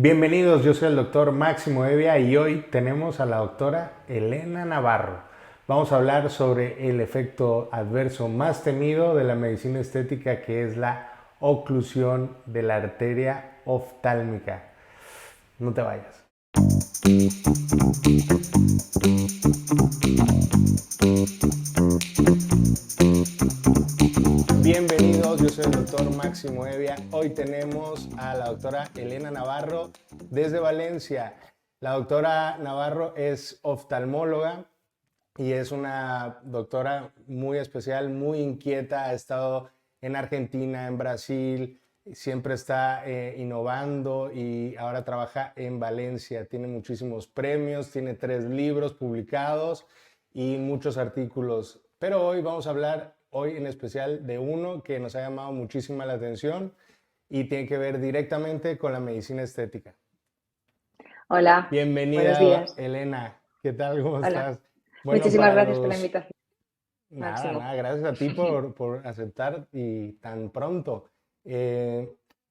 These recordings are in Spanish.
Bienvenidos, yo soy el doctor Máximo Evia y hoy tenemos a la doctora Elena Navarro. Vamos a hablar sobre el efecto adverso más temido de la medicina estética, que es la oclusión de la arteria oftálmica. No te vayas. Bienvenidos, yo soy el doctor Máximo Evia. Hoy tenemos a la doctora Elena Navarro desde Valencia. La doctora Navarro es oftalmóloga y es una doctora muy especial, muy inquieta. Ha estado en Argentina, en Brasil, siempre está innovando y ahora trabaja en Valencia. Tiene muchísimos premios, tiene 3 libros publicados y muchos artículos. Pero hoy vamos a hablar, hoy en especial, de uno que nos ha llamado muchísima la atención y tiene que ver directamente con la medicina estética. Hola, buenos Bienvenida, días. Elena. ¿Qué tal? ¿Cómo Hola. estás? Bueno, Muchísimas para gracias por la los... invitación, Nada, Máximo. nada, gracias a ti por aceptar y tan pronto. Eh,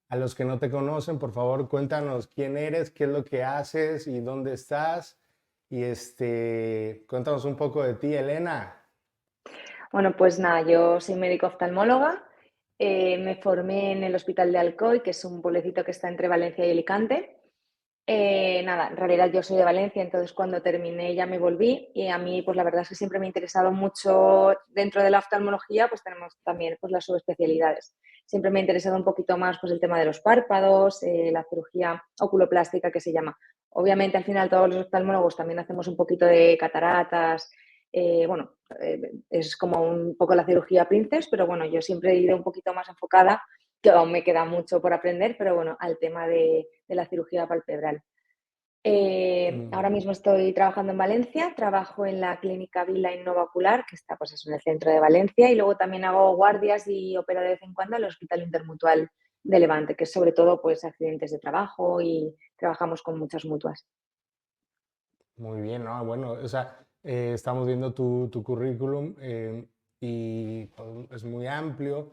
a los que no te conocen, por favor, cuéntanos quién eres, qué es lo que haces y dónde estás. Y cuéntanos un poco de ti, Elena. Bueno, pues nada, yo soy médico oftalmóloga. Me formé en el Hospital de Alcoy, que es un pueblecito que está entre Valencia y Alicante. Nada, en realidad yo soy de Valencia, entonces cuando terminé ya me volví y a mí pues la verdad es que siempre me ha interesado mucho dentro de la oftalmología, pues tenemos también pues las subespecialidades. Siempre me ha interesado un poquito más pues el tema de los párpados, la cirugía oculoplástica que se llama. Obviamente al final todos los oftalmólogos también hacemos un poquito de cataratas, bueno, es como un poco la cirugía princess, pero bueno, yo siempre he ido un poquito más enfocada, que aún me queda mucho por aprender, pero bueno, al tema de la cirugía palpebral. Ahora Mm, mismo estoy trabajando en Valencia, trabajo en la clínica Vila Innova Ocular, que está pues eso, en el centro de Valencia, y luego también hago guardias y opero de vez en cuando en el Hospital Intermutual de Levante, que es sobre todo pues accidentes de trabajo y trabajamos con muchas mutuas. muy bien, ¿no? Bueno, o sea, estamos viendo tu currículum y pues, es muy amplio.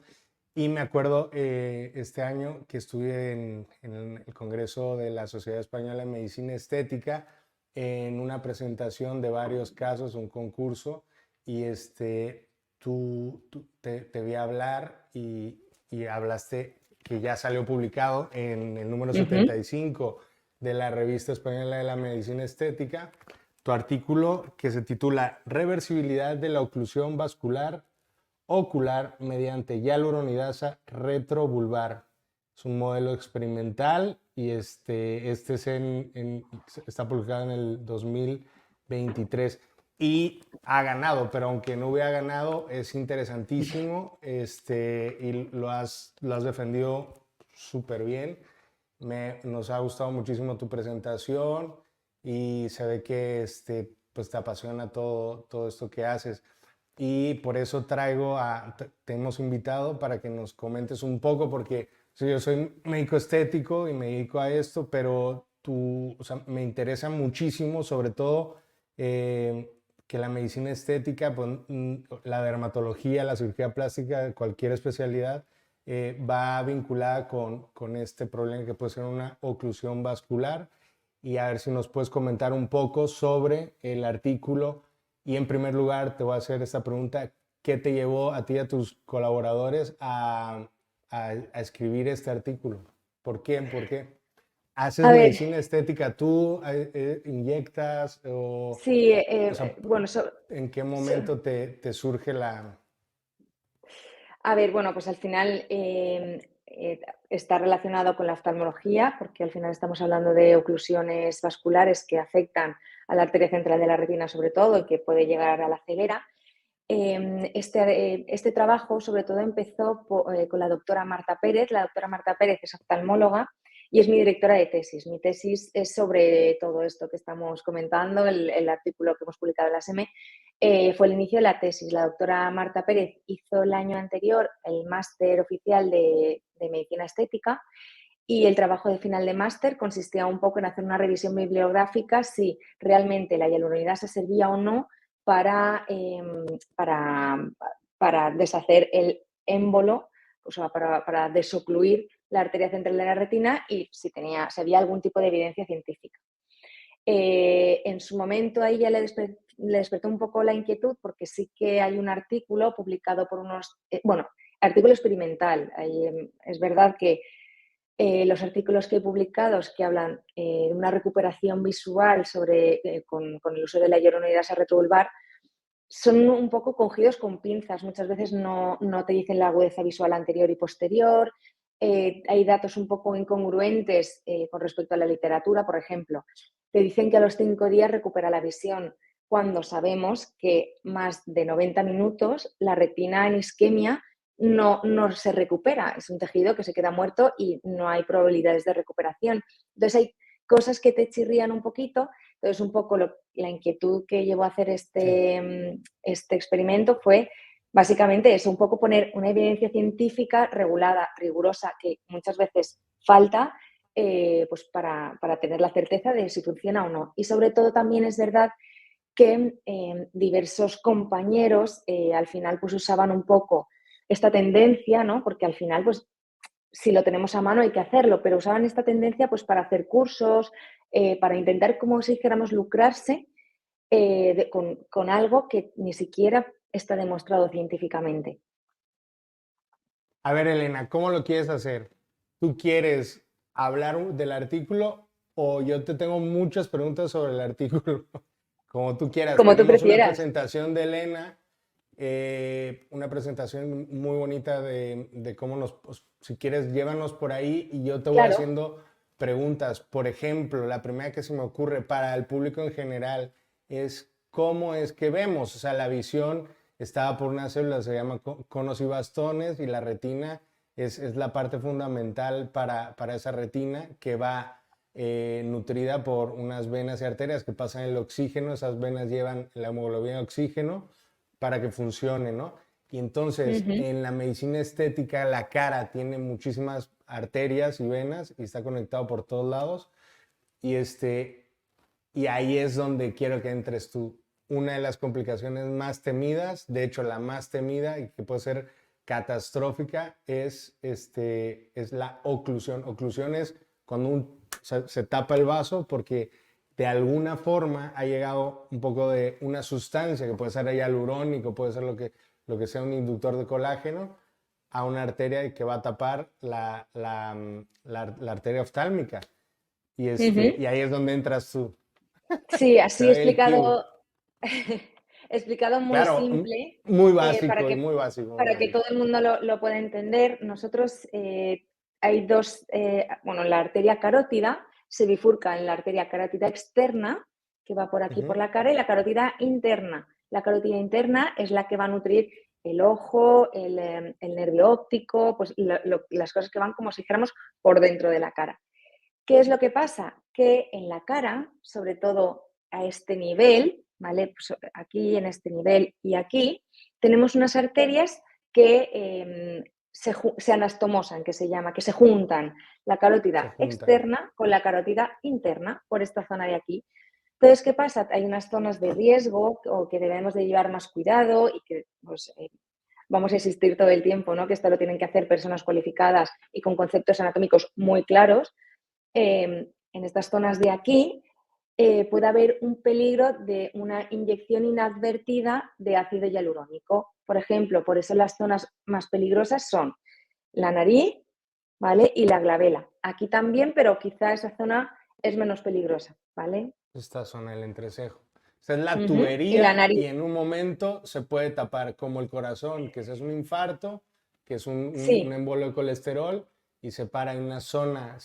Y me acuerdo este año que estuve en el Congreso de la Sociedad Española de Medicina Estética en una presentación de varios casos, un concurso, y te vi hablar y hablaste que ya salió publicado en el número Ujú. 75 de la Revista Española de la Medicina Estética, tu artículo que se titula Reversibilidad de la oclusión vascular ocular mediante hialuronidasa retrovulvar. Es un modelo experimental y está publicado en el 2023 y ha ganado, pero aunque no hubiera ganado, es interesantísimo y lo has defendido súper bien. Nos ha gustado muchísimo tu presentación y se ve que pues te apasiona todo esto que haces. Y por eso te hemos invitado para que nos comentes un poco, porque sí, yo soy médico estético y me dedico a esto, pero o sea, me interesa muchísimo, sobre todo, eh, que la medicina estética, pues, la dermatología, la cirugía plástica, cualquier especialidad, va vinculada con este problema que puede ser una oclusión vascular. Y a ver si nos puedes comentar un poco sobre el artículo y en primer lugar, te voy a hacer esta pregunta. ¿Qué te llevó a ti y a tus colaboradores a escribir este artículo? ¿Por qué? ¿Por qué? ¿Haces A ver, medicina estética tú? ¿Inyectas? sí, O sea, bueno, ¿en qué so- momento te surge la... A ver, bueno, pues al final está relacionado con la oftalmología, porque al final estamos hablando de oclusiones vasculares que afectan a la arteria central de la retina sobre todo y que puede llegar a la ceguera. Este trabajo sobre todo empezó con la doctora Marta Pérez. La doctora Marta Pérez es oftalmóloga y es mi directora de tesis. Mi tesis es sobre todo esto que estamos comentando, el artículo que hemos publicado en la SEME. Fue el inicio de la tesis. La doctora Marta Pérez hizo el año anterior el máster oficial de medicina estética y el trabajo de final de máster consistía un poco en hacer una revisión bibliográfica si realmente la hialuronidasa servía o no para, para, para deshacer el émbolo, o sea, para desocluir la arteria central de la retina y si había algún tipo de evidencia científica. En su momento ahí ya le despertó un poco la inquietud porque sí que hay un artículo publicado por artículo experimental. Es verdad que los artículos que he publicado que hablan de una recuperación visual con el uso de la hyaluronidasa retobulbar son un poco cogidos con pinzas. Muchas veces no te dicen la agudeza visual anterior y posterior. Hay datos un poco incongruentes con respecto a la literatura. Por ejemplo, te dicen que a los 5 días recupera la visión, cuando sabemos que más de 90 minutos la retina en isquemia no se recupera. Es un tejido que se queda muerto y no hay probabilidades de recuperación. Entonces hay cosas que te chirrían un poquito. Entonces un poco la inquietud que llevó a hacer este experimento fue básicamente eso, un poco poner una evidencia científica regulada, rigurosa, que muchas veces falta, pues para tener la certeza de si funciona o no. Y sobre todo también es verdad que diversos compañeros al final pues usaban un poco esta tendencia, ¿no? Porque al final pues si lo tenemos a mano hay que hacerlo, pero usaban esta tendencia pues para hacer cursos, para intentar, como si dijéramos, lucrarse con algo que ni siquiera está demostrado científicamente. A ver, Elena, ¿cómo lo quieres hacer? ¿Tú quieres hablar del artículo o yo te tengo muchas preguntas sobre el artículo? Como tú quieras. Como tú Tenemos una prefieras. presentación de Elena, una presentación muy bonita de cómo pues, si quieres, llévanos por ahí y yo te voy Claro. haciendo preguntas. Por ejemplo, la primera que se me ocurre para el público en general es cómo es que vemos, o sea, la visión está por unas células, se llama conos y bastones, y la retina es la parte fundamental para esa retina que va nutrida por unas venas y arterias que pasan el oxígeno. Esas venas llevan la hemoglobina de oxígeno para que funcione, ¿no? Y entonces en la medicina estética la cara tiene muchísimas arterias y venas y está conectado por todos lados. Y, y ahí es donde quiero que entres tú. Una de las complicaciones más temidas, de hecho la más temida y que puede ser catastrófica, es la oclusión. Oclusión es cuando se tapa el vaso porque de alguna forma ha llegado un poco de una sustancia, que puede ser hialurónico, puede ser lo que sea un inductor de colágeno, a una arteria que va a tapar la arteria oftálmica. Y ahí es donde entras tú. Sí, Te así doy el cue. explicado, explicado muy Claro, simple, muy para básico y que, muy básico, muy para que básico. todo el mundo lo pueda entender. Nosotros hay dos, la arteria carótida se bifurca en la arteria carótida externa, que va por aquí por la cara, y la carótida interna. La carótida interna es la que va a nutrir el ojo, el nervio óptico, pues las cosas que van como si dijéramos por dentro de la cara. ¿Qué es lo que pasa? Que en la cara, sobre todo a este nivel, ¿vale? Pues aquí en este nivel y aquí, tenemos unas arterias que se anastomosan, que se llama, que se juntan la Se carótida juntan. externa con la carótida interna por esta zona de aquí. Entonces, ¿qué pasa? Hay unas zonas de riesgo o que debemos de llevar más cuidado y que pues, vamos a existir todo el tiempo, ¿no? Que esto lo tienen que hacer personas cualificadas y con conceptos anatómicos muy claros. En estas zonas de aquí puede haber un peligro de una inyección inadvertida de ácido hialurónico. Por ejemplo, por eso las zonas más peligrosas son la nariz, ¿vale? Y la glabela. Aquí también, pero quizá esa zona es menos peligrosa, ¿vale? Esta zona del entrecejo. Esta es la Y la tubería y nariz, en un momento se puede tapar como el corazón, que ese es un infarto, que es un sí, embolo de colesterol y se para en una zona,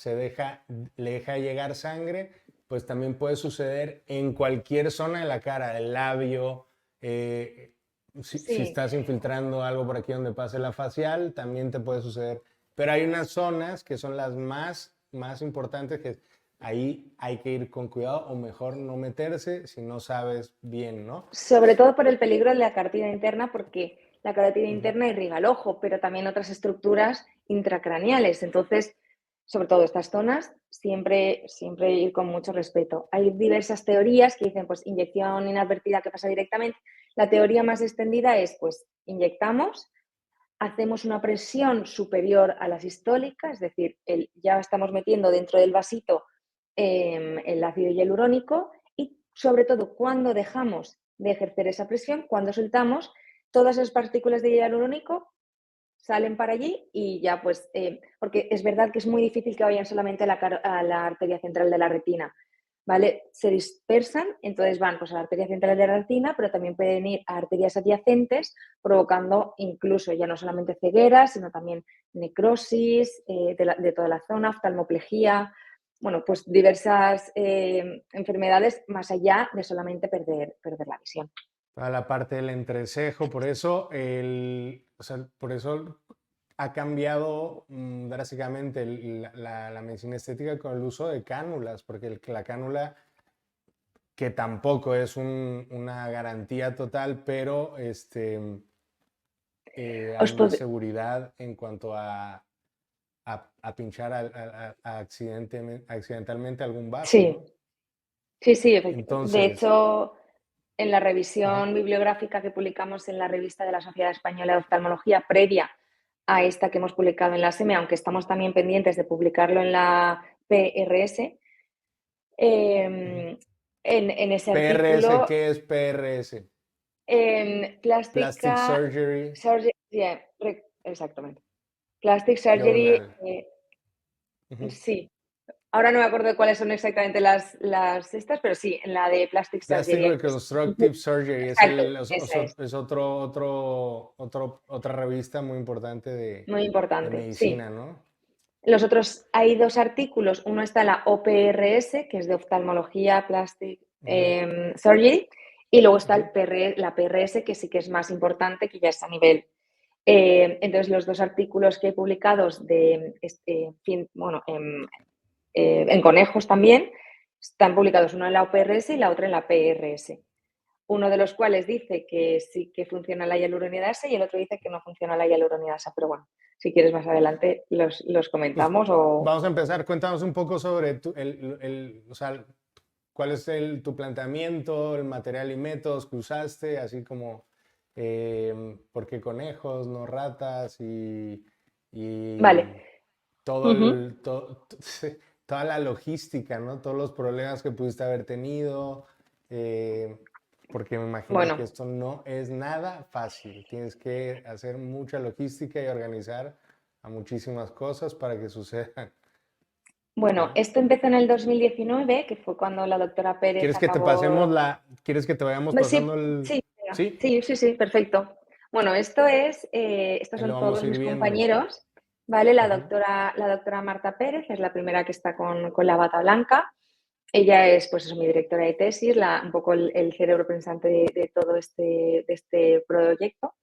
le deja llegar sangre, pues también puede suceder en cualquier zona de la cara, el labio, si sí. estás infiltrando algo por aquí donde pase la facial, también te puede suceder. Pero hay unas zonas que son las más importantes, que ahí hay que ir con cuidado o mejor no meterse si no sabes bien, ¿no? Sobre todo por el peligro de la carótida interna, porque la carótida interna irriga el ojo, pero también otras estructuras intracraneales. Entonces, sobre todo estas zonas, siempre ir con mucho respeto. Hay diversas teorías que dicen, pues, inyección inadvertida que pasa directamente. La teoría más extendida es, pues, inyectamos, hacemos una presión superior a la sistólica, es decir, ya estamos metiendo dentro del vasito el ácido hialurónico y sobre todo cuando dejamos de ejercer esa presión, cuando soltamos, todas esas partículas de hialurónico salen para allí y ya pues, porque es verdad que es muy difícil que vayan solamente a la arteria central de la retina, ¿vale? Se dispersan, entonces van pues a la arteria central de la retina, pero también pueden ir a arterias adyacentes, provocando incluso ya no solamente ceguera, sino también necrosis de toda la zona, oftalmoplejía, bueno, pues diversas enfermedades más allá de solamente perder la visión. Para la parte del entrecejo, por eso, o sea, por eso ha cambiado drásticamente la medicina estética con el uso de cánulas, porque la cánula, que tampoco es una garantía total, pero hay Os una pod... seguridad en cuanto a pinchar accidentalmente algún vaso, Sí, ¿no? sí, sí, de Entonces, hecho, en la ujú, revisión bibliográfica que publicamos en la revista de la Sociedad Española de Oftalmología, previa a esta que hemos publicado en la SEME, aunque estamos también pendientes de publicarlo en la PRS, ujú. en ese PRS, artículo, ¿qué es PRS? Plastic plástica, Surgery surgery, yeah, exactamente. Plastic Surgery, Journal. Ujú. sí. Ahora no me acuerdo de cuáles son exactamente las estas, pero sí, en la de Plastic Plastic Surgery. Reconstructive Surgery Exacto, esa es. es otra revista muy importante Muy de importante, sí. medicina, ¿no? Los otros, hay dos artículos, uno está en la OPRS, que es de oftalmología, plastic Ujú, surgery, y luego está ujú. la PRS, que sí que es más importante, que ya es a nivel. Entonces, los dos artículos que he publicado bueno, en conejos también, están publicados uno en la OPRS y la otra en la PRS. Uno de los cuales dice que sí que funciona la hialuronidasa y el otro dice que no funciona la hialuronidasa. Pero bueno, si quieres más adelante los Pues comentamos o... vamos a empezar. Cuéntanos un poco sobre o sea, cuál es tu planteamiento, el material y métodos que usaste, así como por qué conejos, no ratas Vale. y todo Ujú. toda la logística, ¿no? Todos los problemas que pudiste haber tenido, eh, porque me imagino que Bueno, esto no es nada fácil. Tienes que hacer mucha logística y organizar a muchísimas cosas para que sucedan, bueno, ¿no? esto empezó en el 2019, que fue cuando la doctora Pérez acabó... ¿Quieres que te vayamos pasando Sí, sí, venga. sí? Sí, sí, sí, perfecto. Bueno, estos Ahí lo son vamos todos a ir mis viendo. compañeros, ¿vale? Ujú. La doctora Marta Pérez es la primera que está con la bata blanca. Ella es, pues, es mi directora de tesis, un poco el cerebro pensante de todo de este proyecto.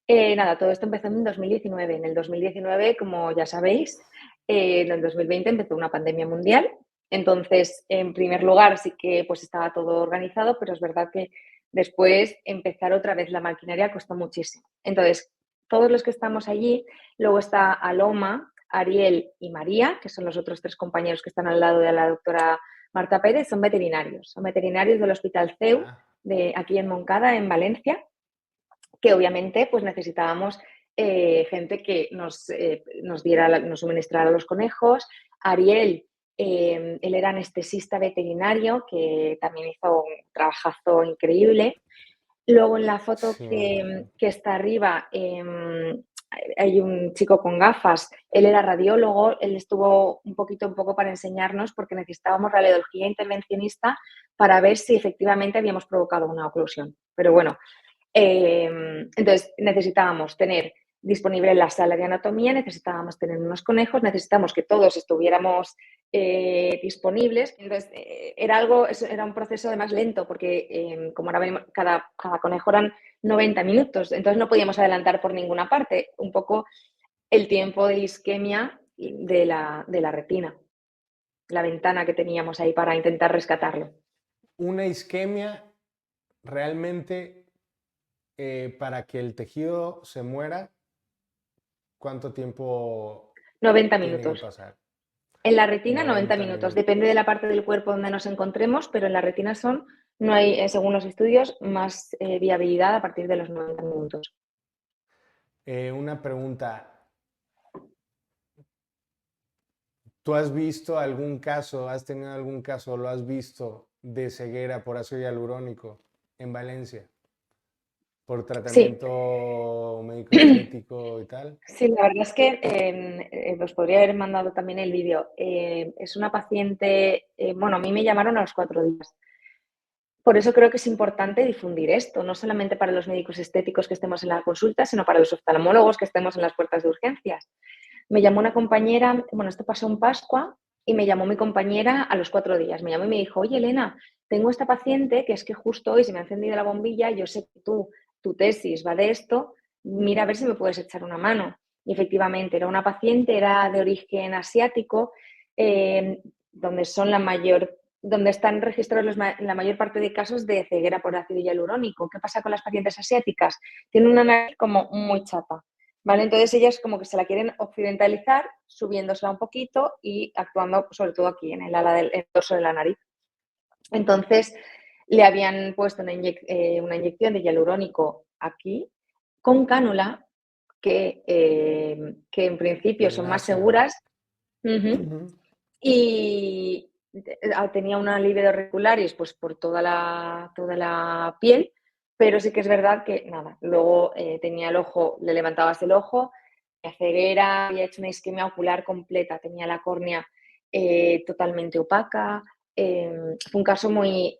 Nada, todo esto empezó en 2019. En el 2019, como ya sabéis, en el 2020 empezó una pandemia mundial. Entonces, en primer lugar, sí que pues estaba todo organizado, pero es verdad que después empezar otra vez la maquinaria costó muchísimo. Entonces, todos los que estamos allí, luego está Aloma, Ariel y María, que son los otros tres compañeros que están al lado de la doctora Marta Pérez, son veterinarios del Hospital CEU Ah, de aquí en Moncada, en Valencia, que obviamente pues necesitábamos gente que nos suministrara los conejos. Ariel, él era anestesista veterinario, que también hizo un trabajazo increíble. Luego en la foto sí, me imagino. que está arriba hay un chico con gafas, él era radiólogo, él estuvo un poco para enseñarnos porque necesitábamos radiología intervencionista para ver si efectivamente habíamos provocado una oclusión. Pero bueno, entonces, necesitábamos tener disponible la sala de anatomía, necesitábamos tener unos conejos, necesitamos que todos estuviéramos disponibles. Entonces, era un proceso además lento porque como ahora vemos, cada conejo eran 90 minutos, entonces no podíamos adelantar por ninguna parte un poco el tiempo de isquemia de la retina, la ventana que teníamos ahí para intentar rescatarlo. Una isquemia realmente para que el tejido se muera, ¿cuánto tiempo 90 tiene que minutos. pasar? En la retina, 90 90 minutos. minutos. Depende de la parte del cuerpo donde nos encontremos, pero en la retina no hay, según los estudios, más viabilidad a partir de los 90 minutos. Una pregunta. ¿Tú has visto algún caso, has tenido algún caso, lo has visto de ceguera por ácido hialurónico en Valencia? Por Sí, tratamiento médico estético y tal. sí, la verdad es que os podría haber mandado también el vídeo. Es una paciente, bueno, a mí me llamaron a los 4 días. Por eso creo que es importante difundir esto, no solamente para los médicos estéticos que estemos en la consulta, sino para los oftalmólogos que estemos en las puertas de urgencias. Me llamó una compañera, bueno, esto pasó en Pascua, y me llamó mi compañera a los 4 días. Me llamó y me dijo, oye, Elena, tengo esta paciente que es que justo hoy se me ha encendido la bombilla, yo sé que tu tesis va de esto, mira a ver si me puedes echar una mano. Y efectivamente, era una paciente, era de origen asiático, donde son donde están registrados la mayor parte de casos de ceguera por ácido hialurónico. ¿Qué pasa con las pacientes asiáticas? Tienen una nariz como muy chata, ¿vale? Entonces ellas como que se la quieren occidentalizar, subiéndosela un poquito y actuando sobre todo aquí en el ala del el dorso de la nariz. Entonces le habían puesto una inyección de hialurónico aquí con cánula que en principio El son más nación. seguras. Uh-huh. Ujú. Y tenía una libido regularis pues por toda la piel, pero sí que es verdad que nada, luego tenía el ojo, le levantabas el ojo, la ceguera, había hecho una isquemia ocular completa, tenía la córnea totalmente opaca, fue un caso muy,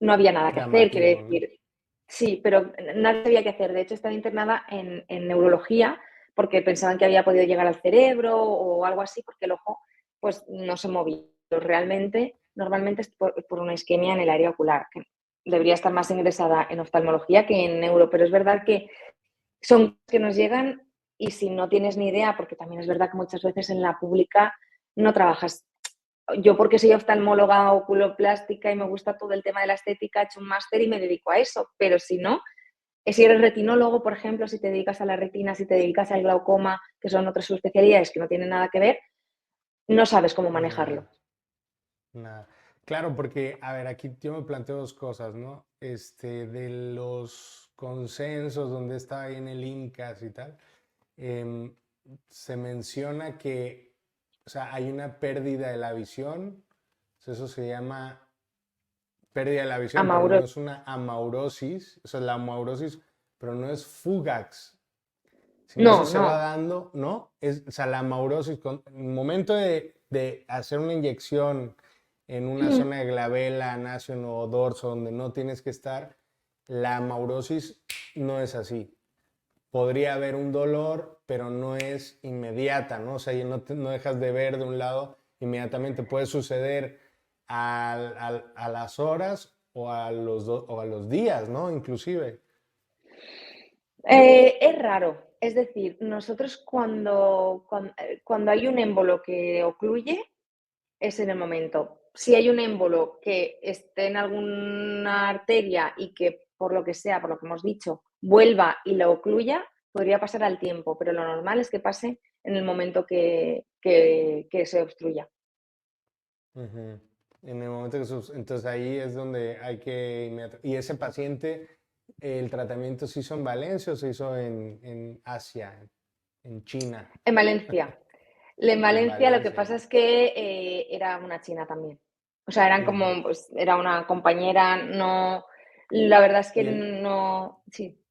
no había nada que hacer, quiere Llamativo, ¿no? decir, sí, pero nada había que hacer, de hecho estaba internada en neurología porque pensaban que había podido llegar al cerebro o algo así, porque el ojo pues no se movía. Pero realmente, normalmente es por una isquemia en el área ocular, que debería estar más ingresada en oftalmología que en neuro, pero es verdad que son que nos llegan y si no tienes ni idea, porque también es verdad que muchas veces en la pública no trabajas. Yo porque soy oftalmóloga oculoplástica y me gusta todo el tema de la estética, he hecho un máster y me dedico a eso, pero si no, si eres retinólogo, por ejemplo, si te dedicas a la retina, si te dedicas al glaucoma, que son otras subespecialidades que no tienen nada que ver, no sabes cómo Nada, manejarlo. nada. Claro, porque, a ver, aquí yo me planteo dos cosas, ¿no? De los consensos donde está ahí en el INCAS y tal, em, se menciona que, o sea, hay una pérdida de la visión, o sea, eso se llama pérdida de la visión, pero Amauro, no es una amaurosis, o sea, la amaurosis, pero no es fugax, sino eso no, se va no. dando, ¿no? O sea, la amaurosis, en el momento de hacer una inyección en una zona de glabela, nasion o dorso donde no tienes que estar, la amaurosis no es así. Podría haber un dolor, pero no es inmediata, ¿no? O sea, no dejas de ver de un lado inmediatamente. Puede suceder a las horas o a los días, ¿no? Inclusive. Es raro. Es decir, nosotros cuando hay un émbolo que ocluye, es en el momento. Si hay un émbolo que esté en alguna arteria y que por lo que sea, por lo que hemos dicho, vuelva y lo ocluya, podría pasar al tiempo, pero lo normal es que pase en el momento que se obstruya. Ujú. En el momento entonces ahí es donde hay que ¿Y ese paciente, el tratamiento se hizo en Valencia o se hizo en Asia, en China? En Valencia. En En Valencia lo que Valencia. pasa es que era una china también. O sea, eran Ujú. como, pues era una compañera, no, la verdad es que Y el, no, sí,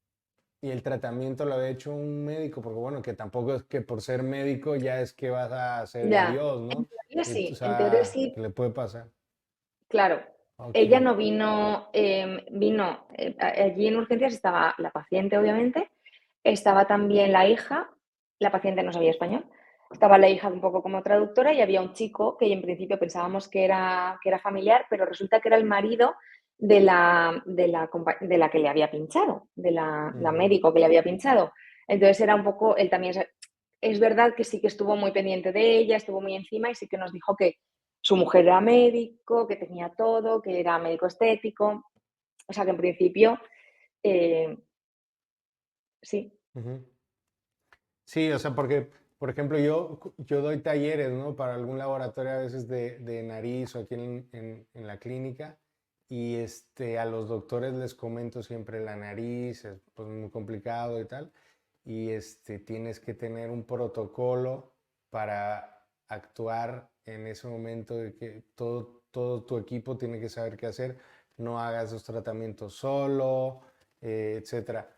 y el tratamiento lo había hecho un médico, porque bueno, que tampoco es que por ser médico ya es que vas a ser ya. Dios, En ¿no? teoría O sí, en teoría sea, sí, que le puede pasar. claro. Ok. Ella no vino, vino, allí en urgencias estaba la paciente, obviamente, estaba también la hija, la paciente no sabía español, estaba la hija un poco como traductora y había un chico que en principio pensábamos que era familiar, pero resulta que era el marido de la que le había pinchado, de la Ujú. médico que le había pinchado. Entonces era un poco, él también es verdad que sí que estuvo muy pendiente de ella, estuvo muy encima y sí que nos dijo que su mujer era médico, que tenía todo, que era médico estético. O sea que en principio, eh, sí. Ujú. Sí, o sea, porque, por ejemplo, yo doy talleres, ¿no? Para algún laboratorio a veces de nariz o aquí en la clínica y a los doctores les comento siempre la nariz, es pues, muy complicado y tal. tienes que tener un protocolo para actuar en ese momento de que todo tu equipo tiene que saber qué hacer, no hagas los tratamientos solo, etcétera.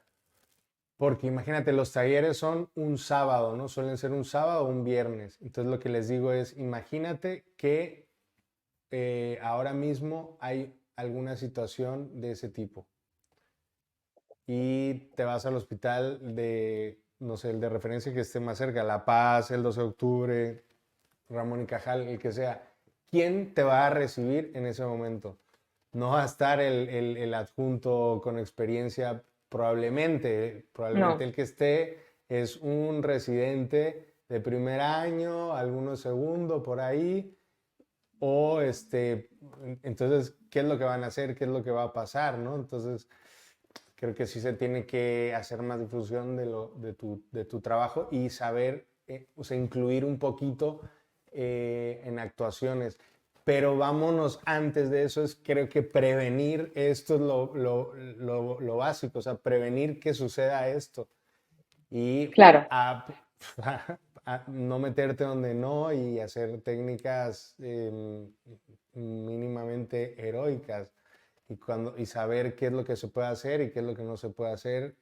Porque imagínate, los talleres son un sábado, ¿no? Suelen ser un sábado o un viernes. Entonces lo que les digo es, imagínate que ahora mismo hay alguna situación de ese tipo y te vas al hospital de, no sé, el de referencia que esté más cerca, La Paz, el 12 de octubre, Ramón y Cajal, el que sea. ¿Quién te va a recibir en ese momento? No va a estar el adjunto con experiencia, probablemente No, el que esté es un residente de primer año, algunos segundo por ahí, o entonces, ¿qué es lo que van a hacer? ¿Qué es lo que va a pasar? ¿No? Entonces, creo que sí se tiene que hacer más difusión de tu trabajo y saber, o sea, incluir un poquito en actuaciones. Pero vámonos antes de eso, creo que prevenir esto es lo básico, o sea, prevenir que suceda esto y claro. a no meterte donde no y hacer técnicas mínimamente heroicas y saber qué es lo que se puede hacer y qué es lo que no se puede hacer,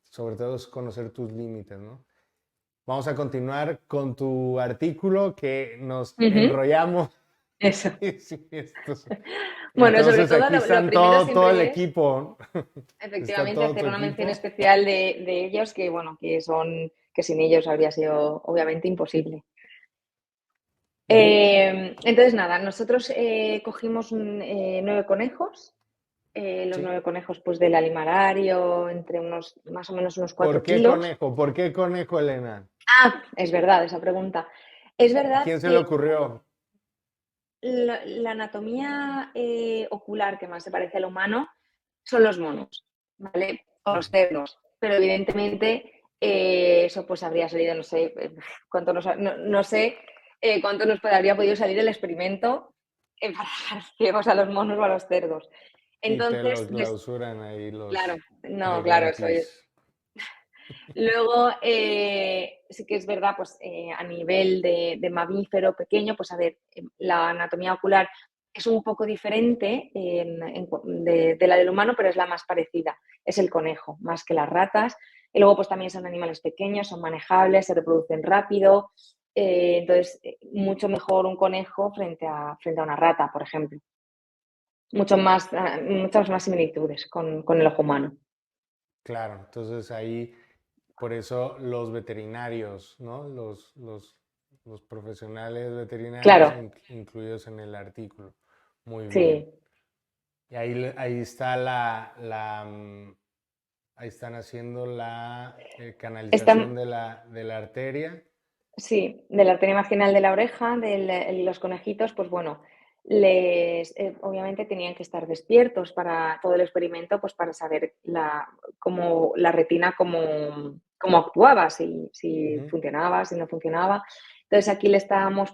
sobre todo es conocer tus límites, ¿no? Vamos a continuar con tu artículo que nos Ujú, enrollamos. eso. Sí, Bueno, sobre entonces todo aquí lo están primero todo el siempre es equipo. Está efectivamente todo tu hacer una mención equipo. especial de ellos, que bueno, que son, que sin ellos habría sido obviamente imposible. Ujú. Entonces, nada, nosotros cogimos 9 conejos, los Sí. 9 conejos pues del alimarario, entre unos, más o menos unos ¿Por 4 qué kilos. conejo? ¿Por qué conejo, Elena? Ah, es verdad esa pregunta. Es ¿A verdad quién se le que ocurrió? la anatomía ocular que más se parece al humano son los monos, ¿vale? O los cerdos. Pero evidentemente eso pues habría salido, no sé, cuánto no sé cuánto nos habría podido salir el experimento para dejar ciegos a los monos o a los cerdos. Y te Entonces, los clausuran ahí claro, los no, de claro, eso Greenpeace. luego, sí que es verdad, pues a nivel de mamífero pequeño, pues a ver, la anatomía ocular es un poco diferente de la del humano, pero es la más parecida. Es el conejo, más que las ratas. Y luego, pues también son animales pequeños, son manejables, se reproducen rápido. Entonces, mucho mejor un conejo frente a una rata, por ejemplo. Muchas más similitudes con el ojo humano. Claro, entonces ahí, por eso los veterinarios, ¿no? Los profesionales veterinarios Claro, incluidos en el artículo. Muy bien. sí. Y ahí está ahí están haciendo la canalización Están, de la arteria. Sí, de la arteria marginal de la oreja, de los conejitos, pues bueno, obviamente tenían que estar despiertos para todo el experimento, pues para saber cómo la retina, cómo actuaba, si Ujú. funcionaba, si no funcionaba. Entonces aquí le estábamos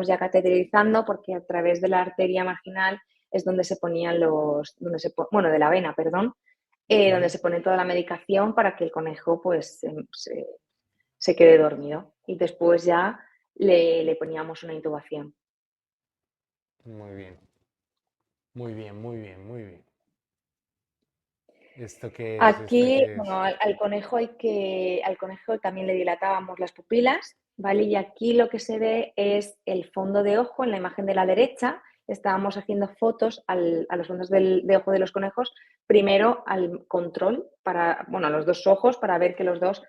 ya cateterizando porque a través de la arteria marginal es donde se ponían bueno, de la vena, perdón, donde Ujú. se pone toda la medicación para que el conejo pues se quede dormido y después ya le poníamos una intubación. Muy bien, muy bien, muy bien, muy bien. ¿Esto qué es? ¿Esto Aquí, qué bueno, es? al conejo también le dilatábamos las pupilas, ¿vale? Y aquí lo que se ve es el fondo de ojo en la imagen de la derecha. Estábamos haciendo fotos a los fondos de ojo de los conejos, primero al control, bueno, a los dos ojos, para ver que los dos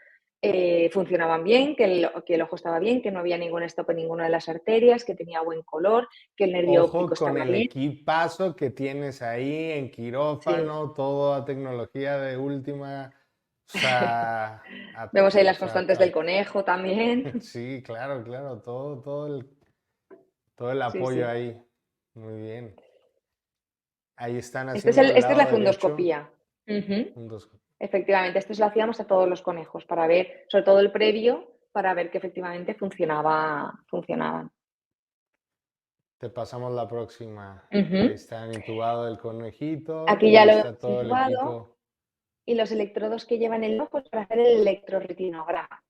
funcionaban bien, que el ojo estaba bien, que no había ningún stop en ninguna de las arterias, que tenía buen color, que el nervio óptico Ojo con estaba el bien. equipazo que tienes ahí en Sí. quirófano, toda tecnología de última. O sea, Vemos ahí o las sea, constantes del conejo también. sí, claro, claro, todo el Sí, apoyo sí. ahí. Muy bien. Ahí están Este es haciendo al esta es la lado derecho fundoscopía. Ujú. un dos. Efectivamente, esto lo hacíamos a todos los conejos para ver, sobre todo el previo, para ver que efectivamente funcionaban. Te pasamos la próxima. Ahí Ujú. está intubado el conejito Aquí y ya ahí lo está hemos todo el intubado. equipo. y los electrodos que llevan el ojo es para hacer el electrorretinograma.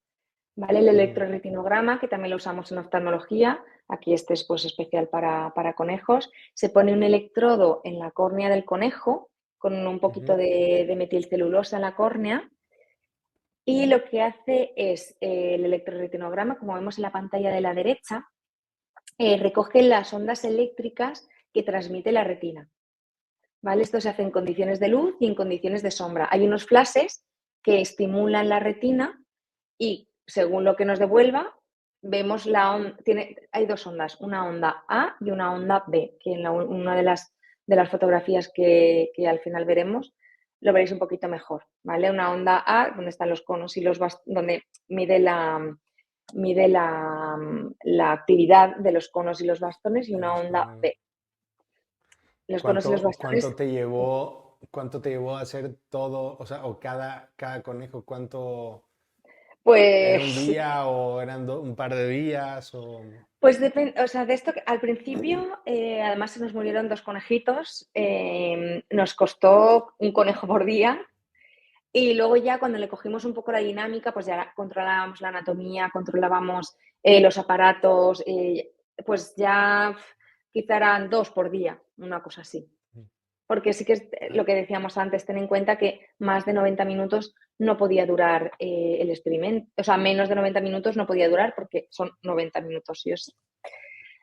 ¿Vale? El Ujú, electrorretinograma, que también lo usamos en oftalmología, aquí este es pues, especial para conejos, se pone un electrodo en la córnea del conejo con un poquito ujú, de metilcelulosa en la córnea y lo que hace es el electrorretinograma, como vemos en la pantalla de la derecha, recoge las ondas eléctricas que transmite la retina. ¿Vale? Esto se hace en condiciones de luz y en condiciones de sombra. Hay unos flashes que estimulan la retina y según lo que nos devuelva, vemos la onda. Hay dos ondas, una onda A y una onda B, que en una de las fotografías que al final veremos lo veréis un poquito mejor. ¿Vale? Una onda A, donde están los conos y los donde mide la actividad de los conos y los bastones, y de una los onda conos. B. Los conos y los bastones. Cuánto te llevó a hacer todo, o sea, o cada conejo, cuánto era un Pues, día o eran un par de días o... pues depende, o sea, de esto al principio, además se nos murieron dos conejitos, nos costó un conejo por día y luego ya cuando le cogimos un poco la dinámica, pues ya controlábamos la anatomía, controlábamos los aparatos, pues ya quizá eran dos por día, una cosa así. Porque sí que es lo que decíamos antes, ten en cuenta que más de 90 minutos no podía durar el experimento, o sea, menos de 90 minutos no podía durar porque son 90 minutos sí o sí.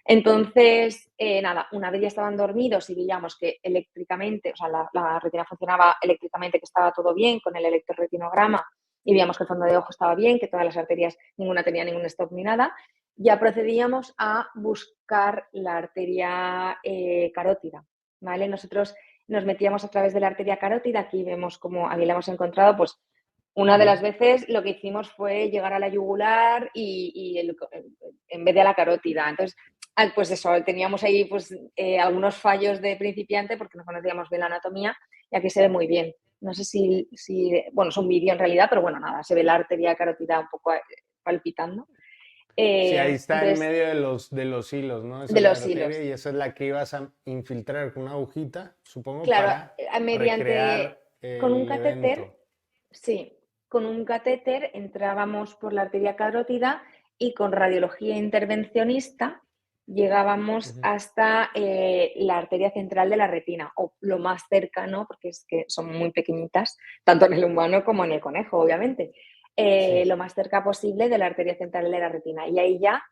Entonces, nada, una vez ya estaban dormidos y veíamos que eléctricamente, o sea, la retina funcionaba eléctricamente, que estaba todo bien con el electrorretinograma y veíamos que el fondo de ojo estaba bien, que todas las arterias, ninguna tenía ningún stop ni nada, ya procedíamos a buscar la arteria carótida, ¿vale? Nosotros nos metíamos a través de la arteria carótida, aquí vemos como, aquí la hemos encontrado, pues una de las Ujú. veces lo que hicimos fue llegar a la yugular en vez de a la carótida. Entonces, pues eso, teníamos ahí pues algunos fallos de principiante porque no conocíamos bien la anatomía y aquí se ve muy bien. No sé bueno, es un vídeo en realidad, pero bueno, nada, se ve la arteria carótida un poco palpitando. Sí, ahí está en Entonces, medio de los hilos, ¿no? Esa de es la los arteria hilos. y esa es la que ibas a infiltrar con una agujita, supongo, Claro, para recrear con un el catéter, evento. sí, con un catéter entrábamos por la arteria carótida y con radiología intervencionista llegábamos Ujú. hasta la arteria central de la retina, o lo más cercano, porque es que son muy pequeñitas, tanto en el humano como en el conejo, obviamente, Sí. lo más cerca posible de la arteria central de la retina. Y ahí ya,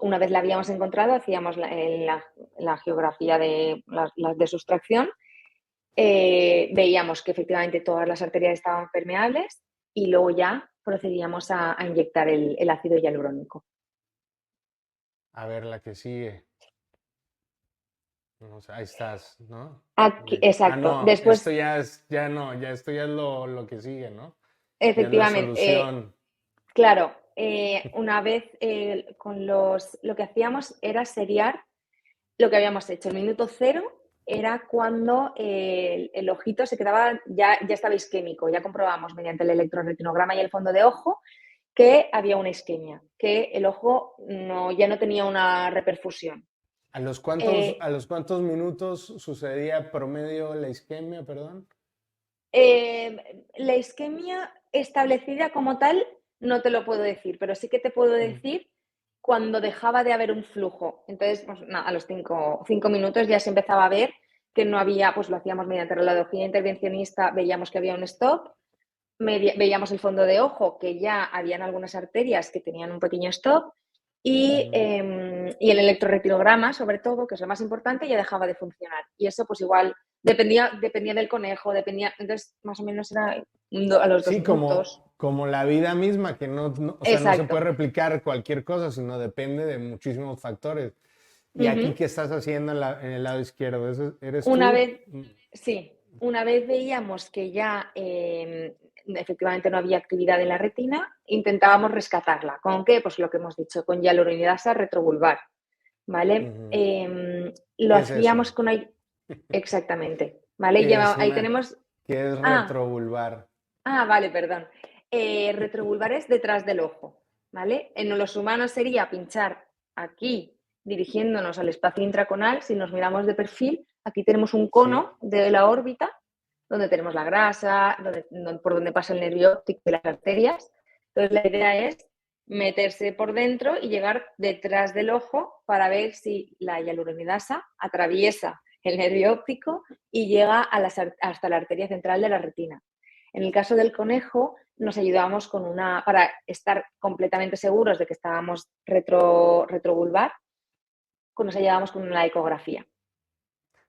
una vez la habíamos encontrado, hacíamos la geografía de sustracción, veíamos que efectivamente todas las arterias estaban permeables y luego ya procedíamos a inyectar el ácido hialurónico. A ver la que sigue. O sea, ahí estás, ¿no? Aquí, exacto. No, esto Después, ya es, ya no, ya esto ya es lo que sigue, ¿no? Ya es la efectivamente, solución. claro, una vez lo que hacíamos era seriar lo que habíamos hecho. El minuto cero era cuando el ojito se quedaba, ya estaba isquémico, ya comprobamos mediante el electrorretinograma y el fondo de ojo que había una isquemia, que el ojo ya no tenía una reperfusión. Eh, A los cuántos minutos sucedía promedio la isquemia, perdón? la isquemia establecida como tal no te lo puedo decir, pero sí que te puedo Mm. decir cuando dejaba de haber un flujo. Entonces, pues, a los 5 minutos ya se empezaba a ver que no había, pues lo hacíamos mediante radiología intervencionista, veíamos que había un stop, veíamos el fondo de ojo, que ya habían algunas arterias que tenían un pequeño stop, Ujú. y el electrorretinograma, sobre todo, que es lo más importante, ya dejaba de funcionar. Y eso, pues igual, dependía del conejo, entonces más o menos era a los dos Sí, minutos. como la vida misma, que o sea, no se Exacto. puede replicar cualquier cosa, sino depende de muchísimos factores. ¿Y aquí Ujú. qué estás haciendo en el lado izquierdo? ¿Eres Una tú? vez, sí, una vez veíamos que ya efectivamente no había actividad en la retina, intentábamos rescatarla. ¿Con qué? Pues lo que hemos dicho, con hialuronidasa retrovulvar, ¿vale? Ujú. Lo ¿Qué es hacíamos eso? con... Exactamente, ¿vale? ¿Qué es Ahí tenemos... qué es Ah, retrovulvar? vale, perdón. Retrovulvar es detrás del ojo, ¿vale? En los humanos sería pinchar aquí, dirigiéndonos al espacio intraconal. Si nos miramos de perfil, aquí tenemos un Sí. cono de la órbita, donde tenemos la grasa, por donde pasa el nervio óptico y las arterias. Entonces la idea es meterse por dentro y llegar detrás del ojo para ver si la hialuronidasa atraviesa el nervio óptico y llega hasta la arteria central de la retina. En el caso del conejo, nos ayudábamos para estar completamente seguros de que estábamos retrovulvar, nos ayudábamos con una ecografía.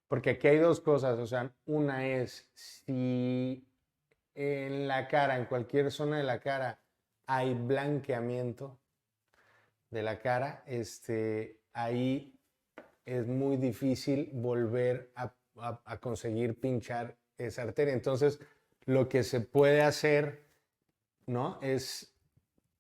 Porque aquí hay dos cosas, o sea, una es si en la cara, en cualquier zona de la cara, hay blanqueamiento de la cara, ahí es muy difícil volver a conseguir pinchar esa arteria. Entonces, lo que se puede hacer, ¿no?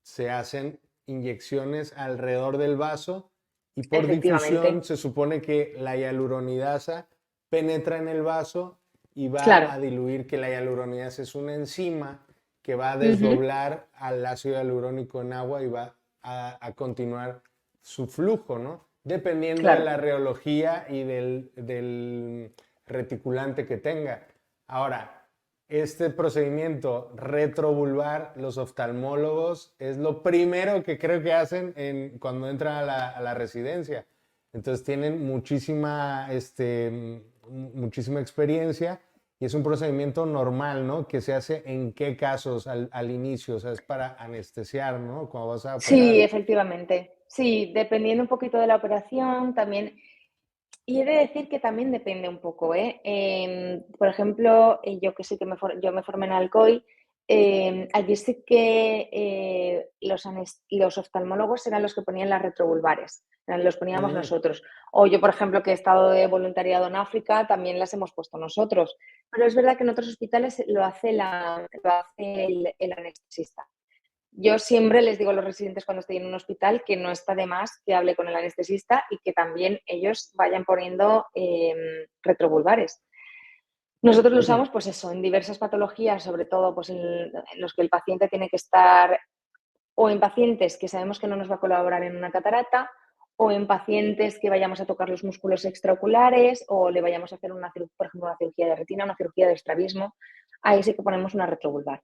Se hacen inyecciones alrededor del vaso y por difusión Efectivamente. se supone que la hialuronidasa penetra en el vaso y va Claro. a diluir, que la hialuronidasa es una enzima que va a Ujú. desdoblar al ácido hialurónico en agua y va a continuar su flujo, ¿no? Dependiendo de Claro. la reología y del reticulante que tenga. Ahora, este procedimiento retrovulvar, los oftalmólogos, es lo primero que creo que hacen cuando entran a la residencia. Entonces tienen muchísima experiencia y es un procedimiento normal, ¿no? Que se hace en qué casos al inicio, o sea, es para anestesiar, ¿no? Cuando vas a Sí, operar. efectivamente. Sí, dependiendo un poquito de la operación, también. Y he de decir que también depende un poco, ¿eh? Por ejemplo, yo que sí que yo me formé en Alcoy, allí sí que los oftalmólogos eran los que ponían las retrovulvares, los poníamos Mm. nosotros. O yo, por ejemplo, que he estado de voluntariado en África, también las hemos puesto nosotros. Pero es verdad que en otros hospitales lo hace el anestesista. Yo siempre les digo a los residentes cuando estoy en un hospital que no está de más que hable con el anestesista y que también ellos vayan poniendo retrovulvares. Nosotros lo usamos, pues eso, en diversas patologías, sobre todo pues en los que el paciente tiene que estar, o en pacientes que sabemos que no nos va a colaborar en una catarata, o en pacientes que vayamos a tocar los músculos extraoculares, o le vayamos a hacer por ejemplo, una cirugía de retina, una cirugía de estrabismo. Ahí sí que ponemos una retrovulvar.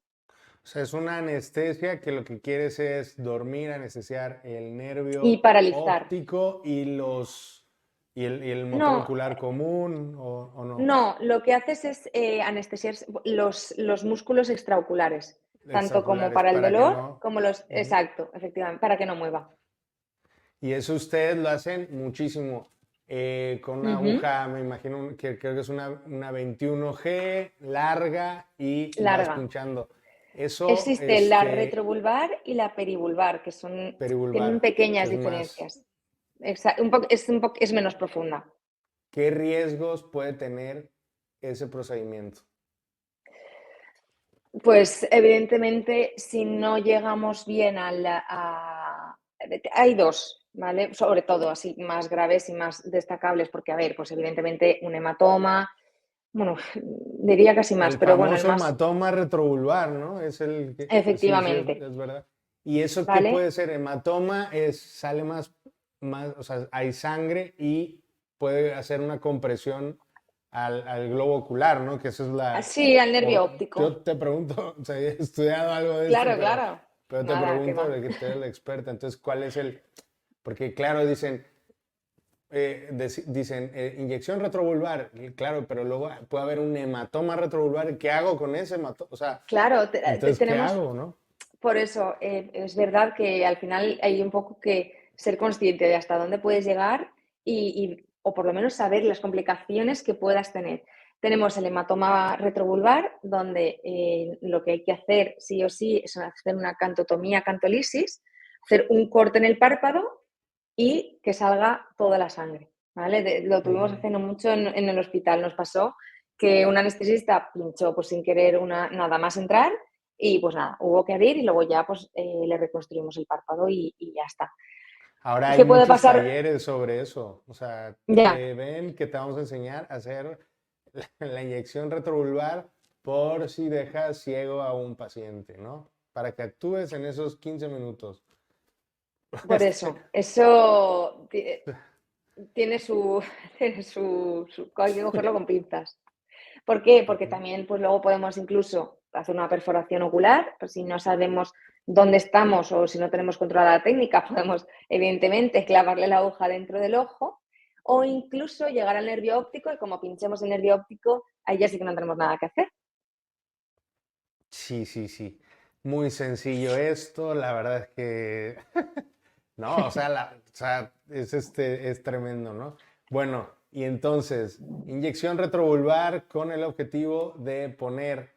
O sea, es una anestesia que lo que quieres es dormir, anestesiar el Y nervio paralizar. óptico y el motor No, ocular común, o no. no, lo que haces es anestesiar los músculos extraoculares, tanto como Extraoculares para el para que dolor no. como Ujú. exacto, efectivamente, para que no mueva. Y eso ustedes lo hacen muchísimo. Con una Ujú. aguja, me imagino que creo que es una 21G larga y vas Larga. pinchando. Eso, Existe la retrovulvar y la perivulvar, tienen perivulvar, que pequeñas es más. diferencias. Es menos profunda. ¿Qué riesgos puede tener ese procedimiento? Pues evidentemente, si no llegamos bien hay dos, ¿vale? Sobre todo así más graves y más destacables, porque a ver, pues evidentemente un hematoma, bueno, diría casi más, El pero bueno, el famoso más, hematoma retrovulvar, ¿no? Es el que, sí, sí, efectivamente, es verdad. ¿Y eso qué ¿vale? puede ser? Hematoma sale o sea, hay sangre y puede hacer una compresión al globo ocular, ¿no? Que eso es Sí, al nervio yo óptico. te pregunto, o sea, he estudiado algo de esto, Claro, claro. pero te Nada, que pregunto, va. de que tú eres la experta, entonces, ¿cuál es porque claro, dicen inyección retrovulvar, y claro, pero luego puede haber un hematoma retrovulvar. ¿Qué hago con ese hematoma? O sea, Claro, entonces, ¿qué tenemos, hago, no? por eso, es verdad que al final hay un poco que ser consciente de hasta dónde puedes llegar o por lo menos saber las complicaciones que puedas tener. Tenemos el hematoma retrovulvar, donde lo que hay que hacer sí o sí es hacer una cantotomía, cantolisis, hacer un corte en el párpado y que salga toda la sangre. ¿Vale? Lo tuvimos Ujú. hace no mucho en el hospital. Nos pasó que un anestesista pinchó pues, sin querer nada más entrar y pues nada, hubo que abrir y luego ya pues le reconstruimos el párpado y ya está. Ahora hay ¿Qué puede muchos pasar? talleres sobre eso. O sea, Ya, ven que te vamos a enseñar a hacer la inyección retrovulvar por si dejas ciego a un paciente, ¿no? Para que actúes en esos 15 minutos. por eso. Eso tiene su, hay que cogerlo con pinzas. ¿Por qué? Porque Ujú. también pues luego podemos incluso hacer una perforación ocular, pues si no sabemos dónde estamos o si no tenemos controlada la técnica, podemos evidentemente clavarle la aguja dentro del ojo o incluso llegar al nervio óptico y como pinchemos el nervio óptico, ahí ya sí que no tenemos nada que hacer. Sí, sí, sí. Muy sencillo esto, la verdad es que no, o sea, es tremendo, ¿no? Bueno, y entonces, inyección retrovulvar con el objetivo de poner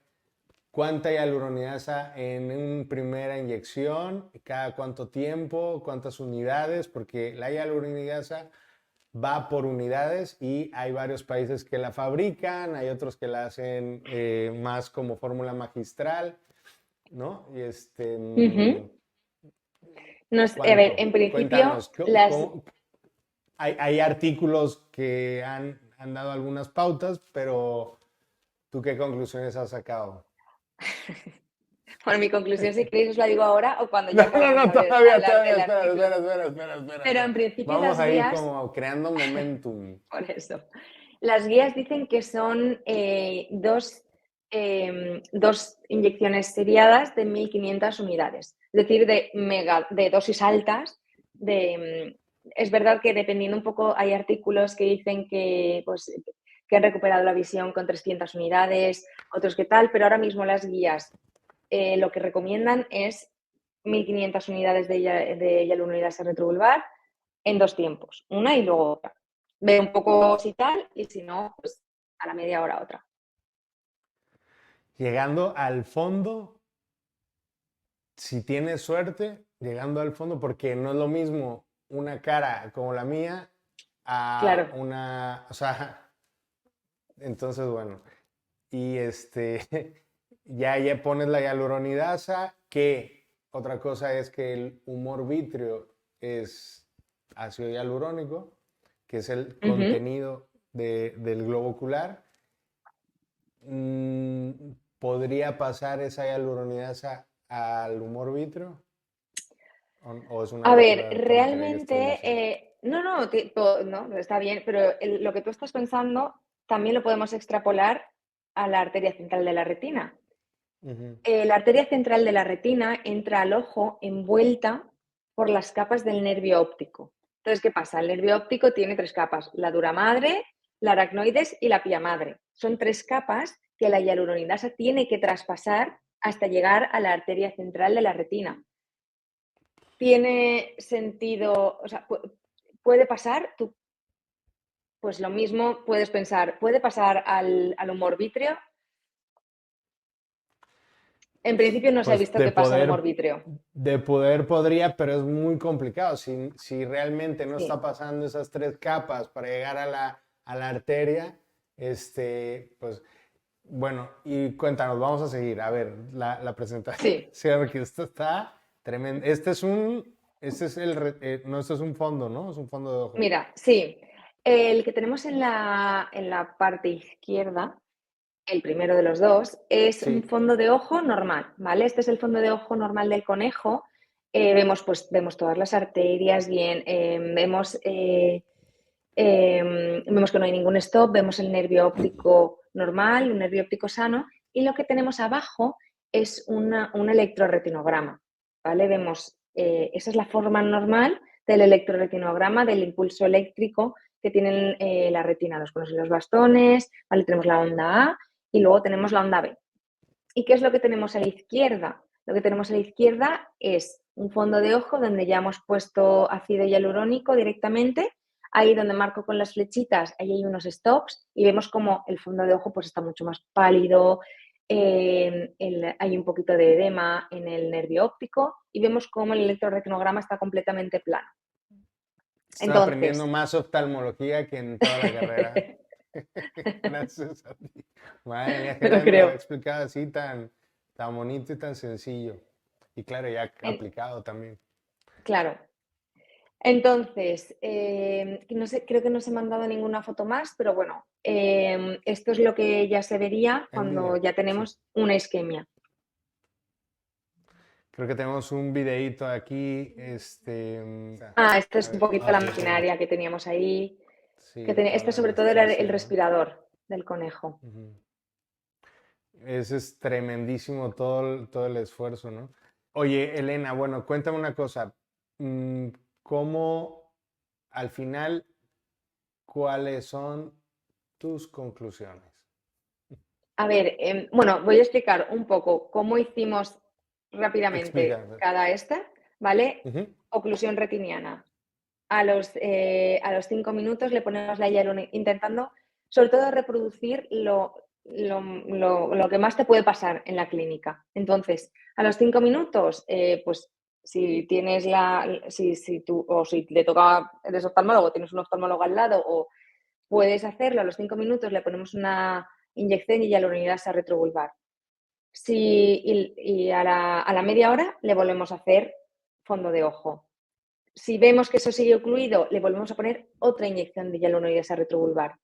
cuánta hialuronidasa en una primera inyección, cada cuánto tiempo, cuántas unidades, porque la hialuronidasa va por unidades y hay varios países que la fabrican, hay otros que la hacen más como fórmula magistral, ¿no? Y Ujú. A ver, ¿cuánto? en principio, Cuéntanos, hay artículos que han dado algunas pautas, pero ¿tú qué conclusiones has sacado? bueno, mi conclusión, si queréis, os la digo ahora o cuando No, ya no, acabemos no, todavía, hablar todavía, del espera, artículo. espera, espera, espera, espera, Pero en espera. principio Vamos las ahí guías, como creando momentum. por eso, las guías dicen que son dos inyecciones seriadas de 1.500 unidades, es decir, de dosis altas. Es verdad que dependiendo un poco, hay artículos que dicen que, pues, que han recuperado la visión con 300 unidades, otros que tal, pero ahora mismo las guías lo que recomiendan es 1.500 unidades de hialuronidasa retrovulvar en dos tiempos, una y luego otra. Ve un poco si tal y si no, pues a la media hora otra. Llegando al fondo, si tienes suerte, llegando al fondo, porque no es lo mismo una cara como la mía a Claro. una, o sea, entonces bueno, y ya pones la hialuronidasa, que otra cosa es que el humor vítreo es ácido hialurónico, que es el Ujú. contenido del globo ocular. Mm, ¿Podría pasar esa hialuronidasa al humor vítreo? ¿O es A ver, una tontería que estoy realmente, diciendo? no, no, no, está bien, pero lo que tú estás pensando también lo podemos extrapolar a la arteria central de la retina. Ujú. La arteria central de la retina entra al ojo envuelta por las capas del nervio óptico. Entonces, ¿qué pasa? El nervio óptico tiene tres capas, la dura madre, la aracnoides y la pia madre. Son tres capas que la hialuronidasa tiene que traspasar hasta llegar a la arteria central de la retina. Tiene sentido, o sea, puede pasar, tú, pues lo mismo puedes pensar, ¿puede pasar al humor vítreo? En principio no se ha Pues visto que pasa al humor vítreo. de poder podría, pero es muy complicado. Si realmente no está Sí. pasando esas tres capas para llegar a la arteria, pues bueno, y cuéntanos, vamos a seguir. A ver, la presentación, Sí, sí, porque esto está tremendo. Este es no, este es un fondo, ¿no? Es un fondo de ojo. mira, sí. El que tenemos en la parte izquierda, el primero de los dos, es un Sí, fondo de ojo normal, ¿vale? Este es el fondo de ojo normal del conejo. Vemos todas las arterias bien, vemos que no hay ningún stop, vemos el nervio óptico normal, un nervio óptico sano, y lo que tenemos abajo es un electroretinograma, ¿vale? Esa es la forma normal del electroretinograma, del impulso eléctrico que tienen la retina, los conos y los bastones, ¿vale? Tenemos la onda A y luego tenemos la onda B. ¿Y qué es lo que tenemos a la izquierda? Lo que tenemos a la izquierda es un fondo de ojo donde ya hemos puesto ácido hialurónico directamente. Ahí donde marco con las flechitas, ahí hay unos stops y vemos como el fondo de ojo pues está mucho más pálido, hay un poquito de edema en el nervio óptico y vemos como el electroretinograma está completamente plano. estoy aprendiendo Entonces, más oftalmología que en toda la carrera. Gracias a ti. Madre mía, que me lo nadie me lo había creo. explicado así tan bonito y tan sencillo. Y claro, ya En- aplicado también. claro, entonces, no sé, creo que no se me han dado ninguna foto más, pero bueno, esto es lo que ya se vería En cuando vídeo, ya sí. tenemos una isquemia. Creo que tenemos un videíto aquí. Esto A es un ver, poquito la maquinaria que teníamos ahí. sí, toda Este la sobre todo era el anestesia. respirador del conejo. Ujú. Ese es tremendísimo todo el esfuerzo, ¿no? Oye, Elena, bueno, cuéntame una cosa. mm, ¿Cómo, al final, cuáles son tus conclusiones? A ver, bueno, voy a explicar un poco cómo hicimos Explica. rápidamente cada ¿vale? Ujú. Oclusión retiniana. A los 5 minutos le ponemos la hialuronidasa, intentando sobre todo reproducir lo que más te puede pasar en la clínica. Entonces, a los 5 minutos, pues si tienes si tú, o si te toca, eres oftalmólogo, tienes un oftalmólogo al lado, o puedes hacerlo, a los 5 minutos le ponemos una inyección y hialuronidasa retrovulvar. Y a la media hora le volvemos a hacer fondo de ojo. Si vemos que eso sigue ocluido, le volvemos a poner otra inyección de hialuronidasa retrovulvar.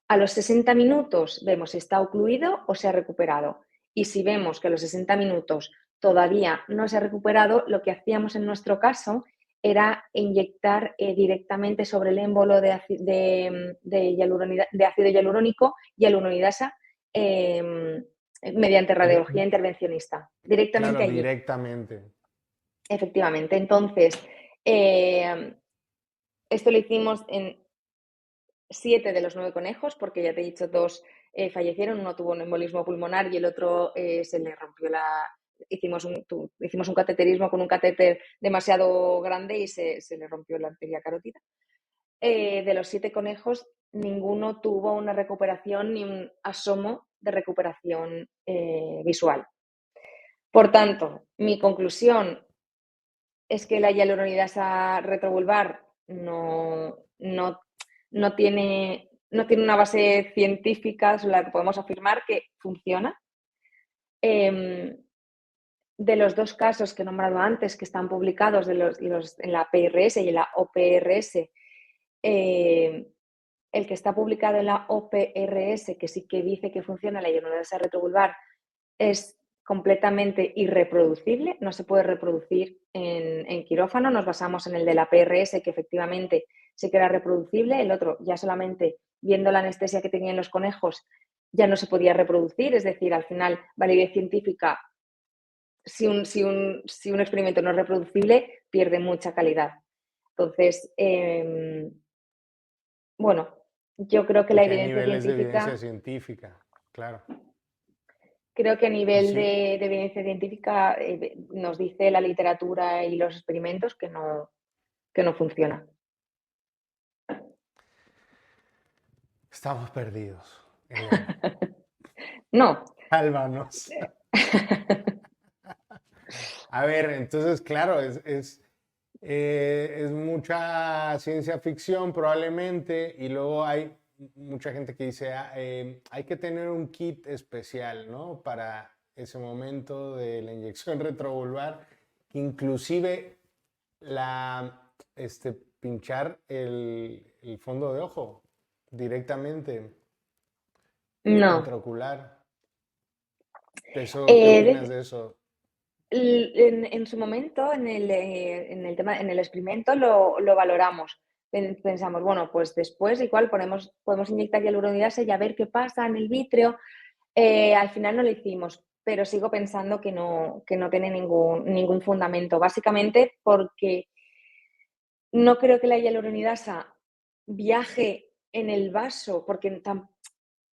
A los 60 minutos vemos si está ocluido o se ha recuperado. Y si vemos que a los 60 minutos todavía no se ha recuperado, lo que hacíamos en nuestro caso era inyectar directamente sobre el émbolo de ácido hialurónico hialuronidasa mediante radiología intervencionista, directamente Claro, allí. directamente. Efectivamente. Entonces, esto lo hicimos en 7 de los 9 conejos, porque ya te he dicho, 2 fallecieron, uno tuvo un embolismo pulmonar y el otro se le rompió hicimos un cateterismo con un catéter demasiado grande y se le rompió la arteria carótida. De los 7 conejos, ninguno tuvo una recuperación ni un asomo de recuperación visual. Por tanto, mi conclusión es que la hialuronidasa retrovulvar no tiene una base científica sobre la que podemos afirmar que funciona. De los 2 casos que he nombrado antes, que están publicados en la PRS y en la OPRS, el que está publicado en la OPRS, que sí que dice que funciona la hialuronidasa retrovulvar, es completamente irreproducible, no se puede reproducir en quirófano. Nos basamos en el de la PRS, que efectivamente sí que era reproducible. El otro, ya solamente viendo la anestesia que tenían los conejos, ya no se podía reproducir. Es decir, al final, validez científica, si un experimento no es reproducible, pierde mucha calidad. Entonces, bueno, yo creo que ¿Y la qué evidencia niveles de evidencia científica científica? Claro. Creo que a Y nivel sí, de evidencia científica nos dice la literatura y los experimentos que no funciona. estamos perdidos, Elena. No. Sálvanos. A ver, entonces, claro, es mucha ciencia ficción probablemente y luego hay mucha gente que dice, hay que tener un kit especial, ¿no? Para ese momento de la inyección retrovulvar, que inclusive pinchar el fondo de ojo directamente No. intraocular. Eso, ¿qué opinas Eh, de eso? en su momento, en el experimento, lo valoramos. Pensamos, bueno, pues después igual podemos inyectar hialuronidasa y a ver qué pasa en el vítreo. Al final no lo hicimos, pero sigo pensando que no tiene ningún fundamento. Básicamente porque no creo que la hialuronidasa viaje en el vaso, porque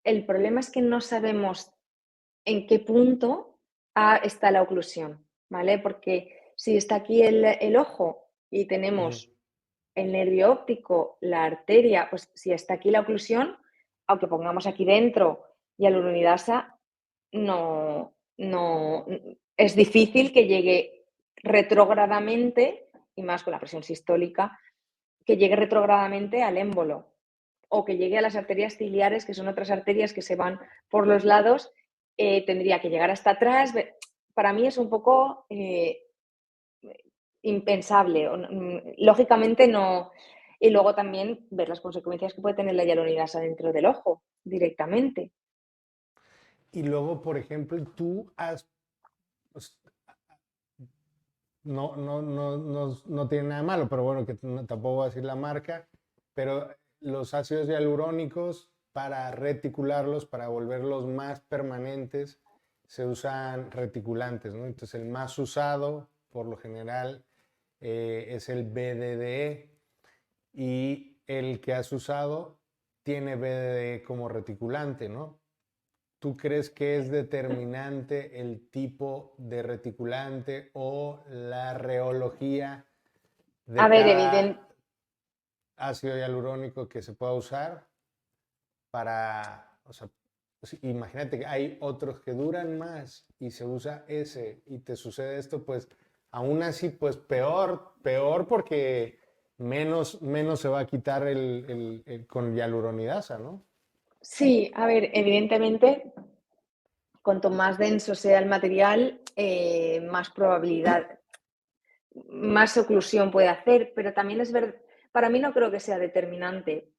el problema es que no sabemos en qué punto está la oclusión, ¿vale? Porque si está aquí el ojo y Ujú. tenemos el nervio óptico, la arteria, pues si está aquí la oclusión, aunque pongamos aquí dentro hialuronidasa, no, es difícil que llegue retrógradamente, y más con la presión sistólica, que llegue retrógradamente al émbolo o que llegue a las arterias ciliares, que son otras arterias que se van por los lados, tendría que llegar hasta atrás. Para mí es un poco impensable. Lógicamente no. Y luego también ver las consecuencias que puede tener la hialuronidasa dentro del ojo directamente. Y luego, por ejemplo, pues, no tiene nada malo, pero bueno, que tampoco voy a decir la marca, pero los ácidos hialurónicos para reticularlos, para volverlos más permanentes, se usan reticulantes, ¿no? Entonces el más usado, por lo general, es el BDDE y el que has usado tiene BDDE como reticulante, ¿no? ¿Tú crees que es determinante el tipo de reticulante o la reología A de ver, cada ácido hialurónico que se pueda usar para, o sea, pues, imagínate que hay otros que duran más y se usa ese y te sucede esto, pues aún así, pues peor porque menos se va a quitar con hialuronidasa, ¿no? sí, a ver, evidentemente, cuanto más denso sea el material, más probabilidad, más oclusión puede hacer, pero también es verdad, para mí no creo que sea determinante.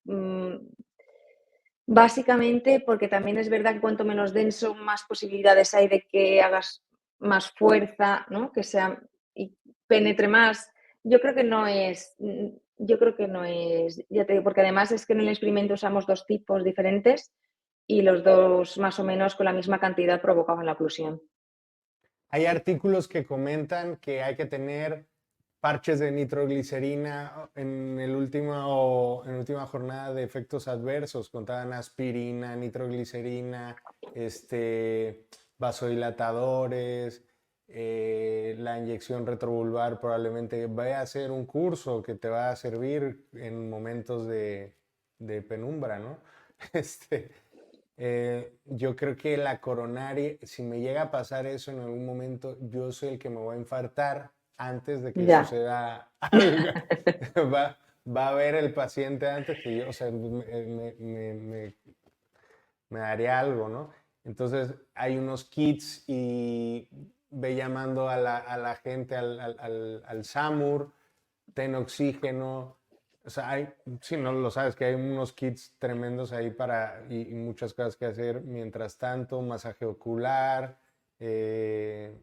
Básicamente porque también es verdad que cuanto menos denso, más posibilidades hay de que hagas más fuerza, ¿no? Que sea y penetre más. Yo creo que no es, yo creo que no es, ya te digo, porque además es que en el experimento usamos dos tipos diferentes y los dos más o menos con la misma cantidad provocaban la oclusión. Hay artículos que comentan que hay que tener parches de nitroglicerina en última jornada de efectos adversos. Contaban aspirina, nitroglicerina, vasodilatadores, la inyección retrovulvar probablemente. Vaya a hacer un curso que te va a servir en momentos de penumbra, ¿no? Este, yo creo que la coronaria, si me llega a pasar eso en algún momento, yo soy el que me voy a infartar antes de que Ya. suceda algo. Va, va a ver el paciente antes que yo, o sea, me daría algo, ¿no? Entonces hay unos kits y ve llamando a la gente al SAMUR, ten oxígeno. O sea, si no lo sabes, que hay unos kits tremendos ahí y muchas cosas que hacer mientras tanto, masaje ocular, eh,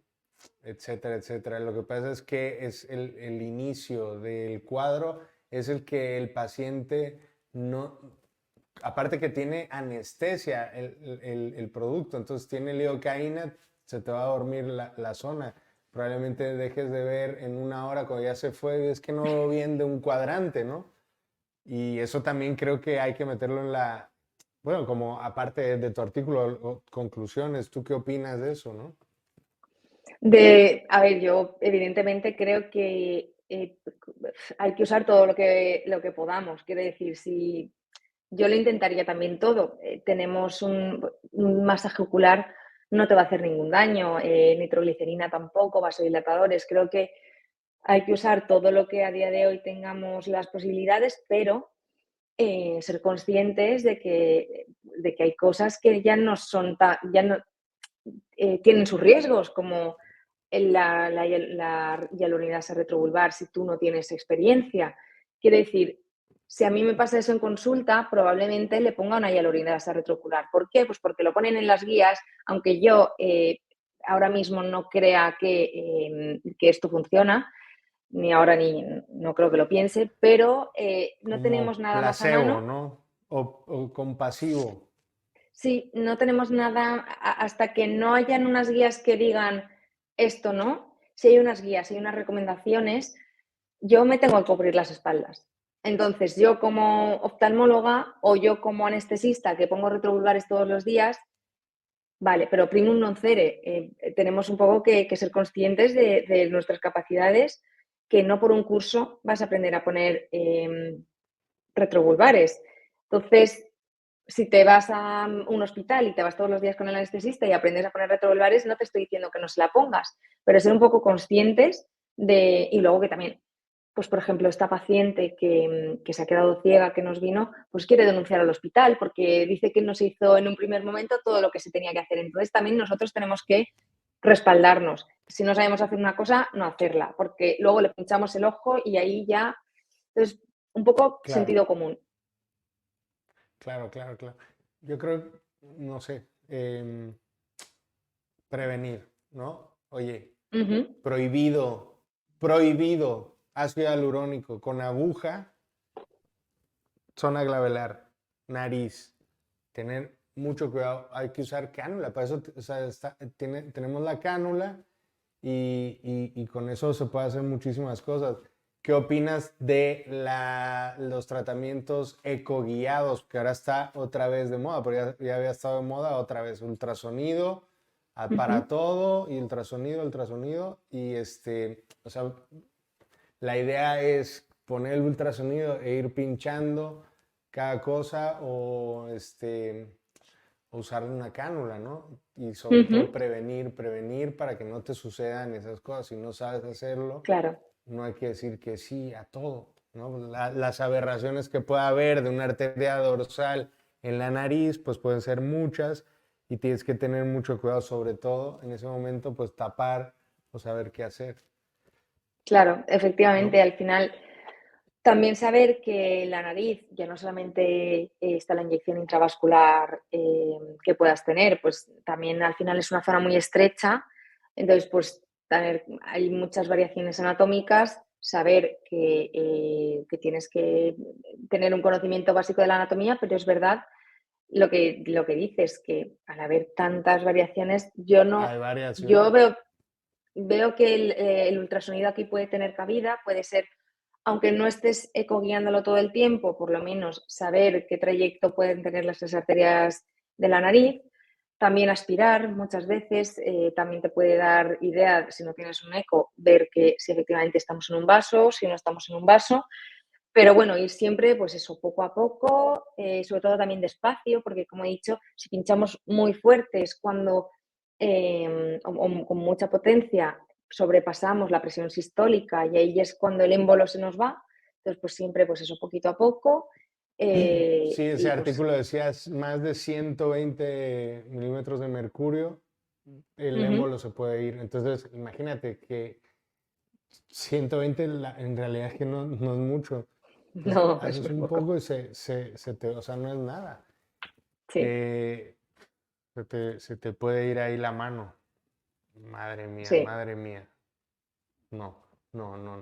etcétera, etcétera. Lo que pasa es que es el inicio del cuadro, es el que el paciente no, aparte que tiene anestesia el producto, entonces tiene lidocaína, se te va a dormir la zona. Probablemente dejes de ver en una hora cuando ya se fue, y es que no veo bien de un cuadrante, ¿no? Y eso también creo que hay que meterlo bueno, como aparte de tu artículo, conclusiones, ¿tú qué opinas de eso, no? A ver, yo evidentemente creo que hay que usar todo lo que podamos. Quiero decir, si yo lo intentaría también todo. Tenemos un masaje ocular, no te va a hacer ningún daño, nitroglicerina tampoco, vasodilatadores. Creo que hay que usar todo lo que a día de hoy tengamos las posibilidades, pero ser conscientes de que hay cosas que ya no son ya no tienen sus riesgos, como la hialuronidasa retrovulvar si tú no tienes experiencia. Quiero decir, si a mí me pasa eso en consulta, probablemente le ponga una hialuronidasa retrocular. ¿Por qué? Pues porque lo ponen en las guías, aunque yo ahora mismo no crea que esto funciona, ni ahora ni no creo que lo piense, pero no tenemos Como nada más a placebo, mano. ¿no? O compasivo. Sí, no tenemos nada hasta que no hayan unas guías que digan esto no. Si hay unas guías, si hay unas recomendaciones, yo me tengo que cubrir las espaldas. Entonces, yo como oftalmóloga o yo como anestesista que pongo retrovulgares todos los días, vale, pero primum non cere. Tenemos un poco que ser conscientes de nuestras capacidades, que no por un curso vas a aprender a poner retrovulvares. Entonces, si te vas a un hospital y te vas todos los días con el anestesista y aprendes a poner retrovulvares, no te estoy diciendo que no se la pongas, pero ser un poco conscientes y luego que también, pues por ejemplo, esta paciente que se ha quedado ciega, que nos vino, pues quiere denunciar al hospital porque dice que no se hizo en un primer momento todo lo que se tenía que hacer. Entonces también nosotros tenemos que respaldarnos. Si no sabemos hacer una cosa, no hacerla, porque luego le pinchamos el ojo y ahí ya, entonces, un poco Claro, sentido común. claro, claro, claro. Yo creo, no sé, prevenir, ¿no? Oye, Uh -huh. prohibido ácido hialurónico con aguja, zona glabelar, nariz, tener mucho cuidado. Hay que usar cánula. Para eso, o sea, tenemos la cánula y con eso se puede hacer muchísimas cosas. ¿Qué opinas de los tratamientos ecoguiados? Que ahora está otra vez de moda, porque ya había estado de moda otra vez. Ultrasonido para Ujú. todo y ultrasonido. Y o sea, la idea es poner el ultrasonido e ir pinchando cada cosa o usar una cánula, ¿no? Y sobre todo Ujú. prevenir para que no te sucedan esas cosas. Si no sabes hacerlo, Claro, no hay que decir que sí a todo, ¿no? Las aberraciones que pueda haber de una arteria dorsal en la nariz, pues pueden ser muchas y tienes que tener mucho cuidado, sobre todo en ese momento, pues tapar o saber qué hacer, claro, efectivamente, ¿no? al final también saber que en la nariz ya no solamente está la inyección intravascular que puedas tener, pues también al final es una zona muy estrecha, entonces pues hay muchas variaciones anatómicas, saber que tienes que tener un conocimiento básico de la anatomía, pero es verdad lo que dices, que al haber tantas variaciones, Hay yo variaciones. veo que el ultrasonido aquí puede tener cabida, puede ser, aunque no estés ecoguiándolo todo el tiempo, por lo menos saber qué trayecto pueden tener las tres arterias de la nariz. También aspirar muchas veces también te puede dar idea, si no tienes un eco, ver que si efectivamente estamos en un vaso, si no estamos en un vaso. Pero bueno, ir siempre, pues eso, poco a poco, sobre todo también despacio, porque como he dicho, si pinchamos muy fuerte es cuando, o con mucha potencia, sobrepasamos la presión sistólica y ahí es cuando el émbolo se nos va. Entonces, pues siempre, pues eso, poquito a poco. Sí, ese Y pues, artículo decía más de 120 milímetros de mercurio, el ujú. émbolo se puede ir. Entonces, imagínate que 120 en realidad es que no es mucho. Entonces, No, es haces muy un poco. poco y o sea, no es nada. Sí, Eh, se te puede ir ahí la mano. Madre mía, sí. madre mía. No, no.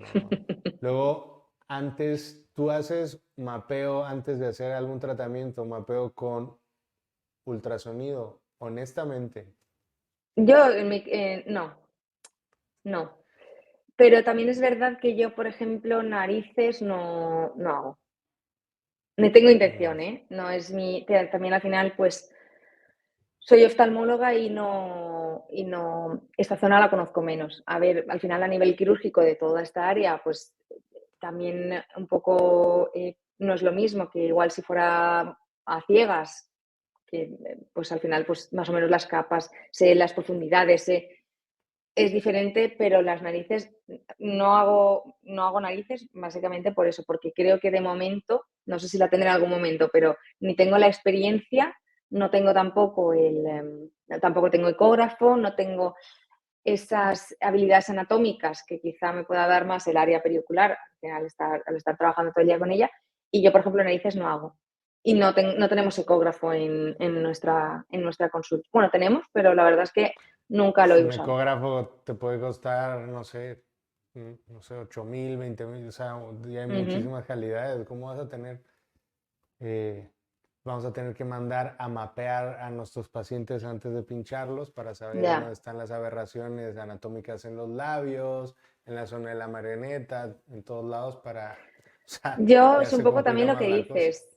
Luego, tú haces mapeo antes de hacer algún tratamiento, mapeo con ultrasonido, honestamente. Yo, no, no. Pero también es verdad que yo, por ejemplo, narices no hago. No tengo No. intención, ¿eh? No es también al final, pues, soy oftalmóloga y no, esta zona la conozco menos. A ver, al final a nivel quirúrgico de toda esta área, pues, también un poco, no es lo mismo que igual si fuera a ciegas, que, pues, al final, pues, más o menos las capas, sé las profundidades, es diferente, pero las narices, no hago narices básicamente por eso, porque creo que de momento, no sé si la tendré en algún momento, pero ni tengo la experiencia, no tengo tampoco tengo ecógrafo, no tengo esas habilidades anatómicas que quizá me pueda dar más el área periocular, al estar trabajando todo el día con ella, y yo, por ejemplo, narices no hago. Y no tenemos ecógrafo en nuestra consulta. Bueno, tenemos, pero la verdad es que nunca lo he Un usado. ecógrafo te puede costar, no sé, 8,000, 20,000, o sea, ya hay Ujú. muchísimas calidades. ¿Cómo vas a tener? eh, Vamos a tener que mandar a mapear a nuestros pacientes antes de pincharlos para saber dónde Ya. están las aberraciones anatómicas en los labios, en la zona de la marioneta, en todos lados o sea, Yo ya es un se poco complica también lo más que la cosa. dices.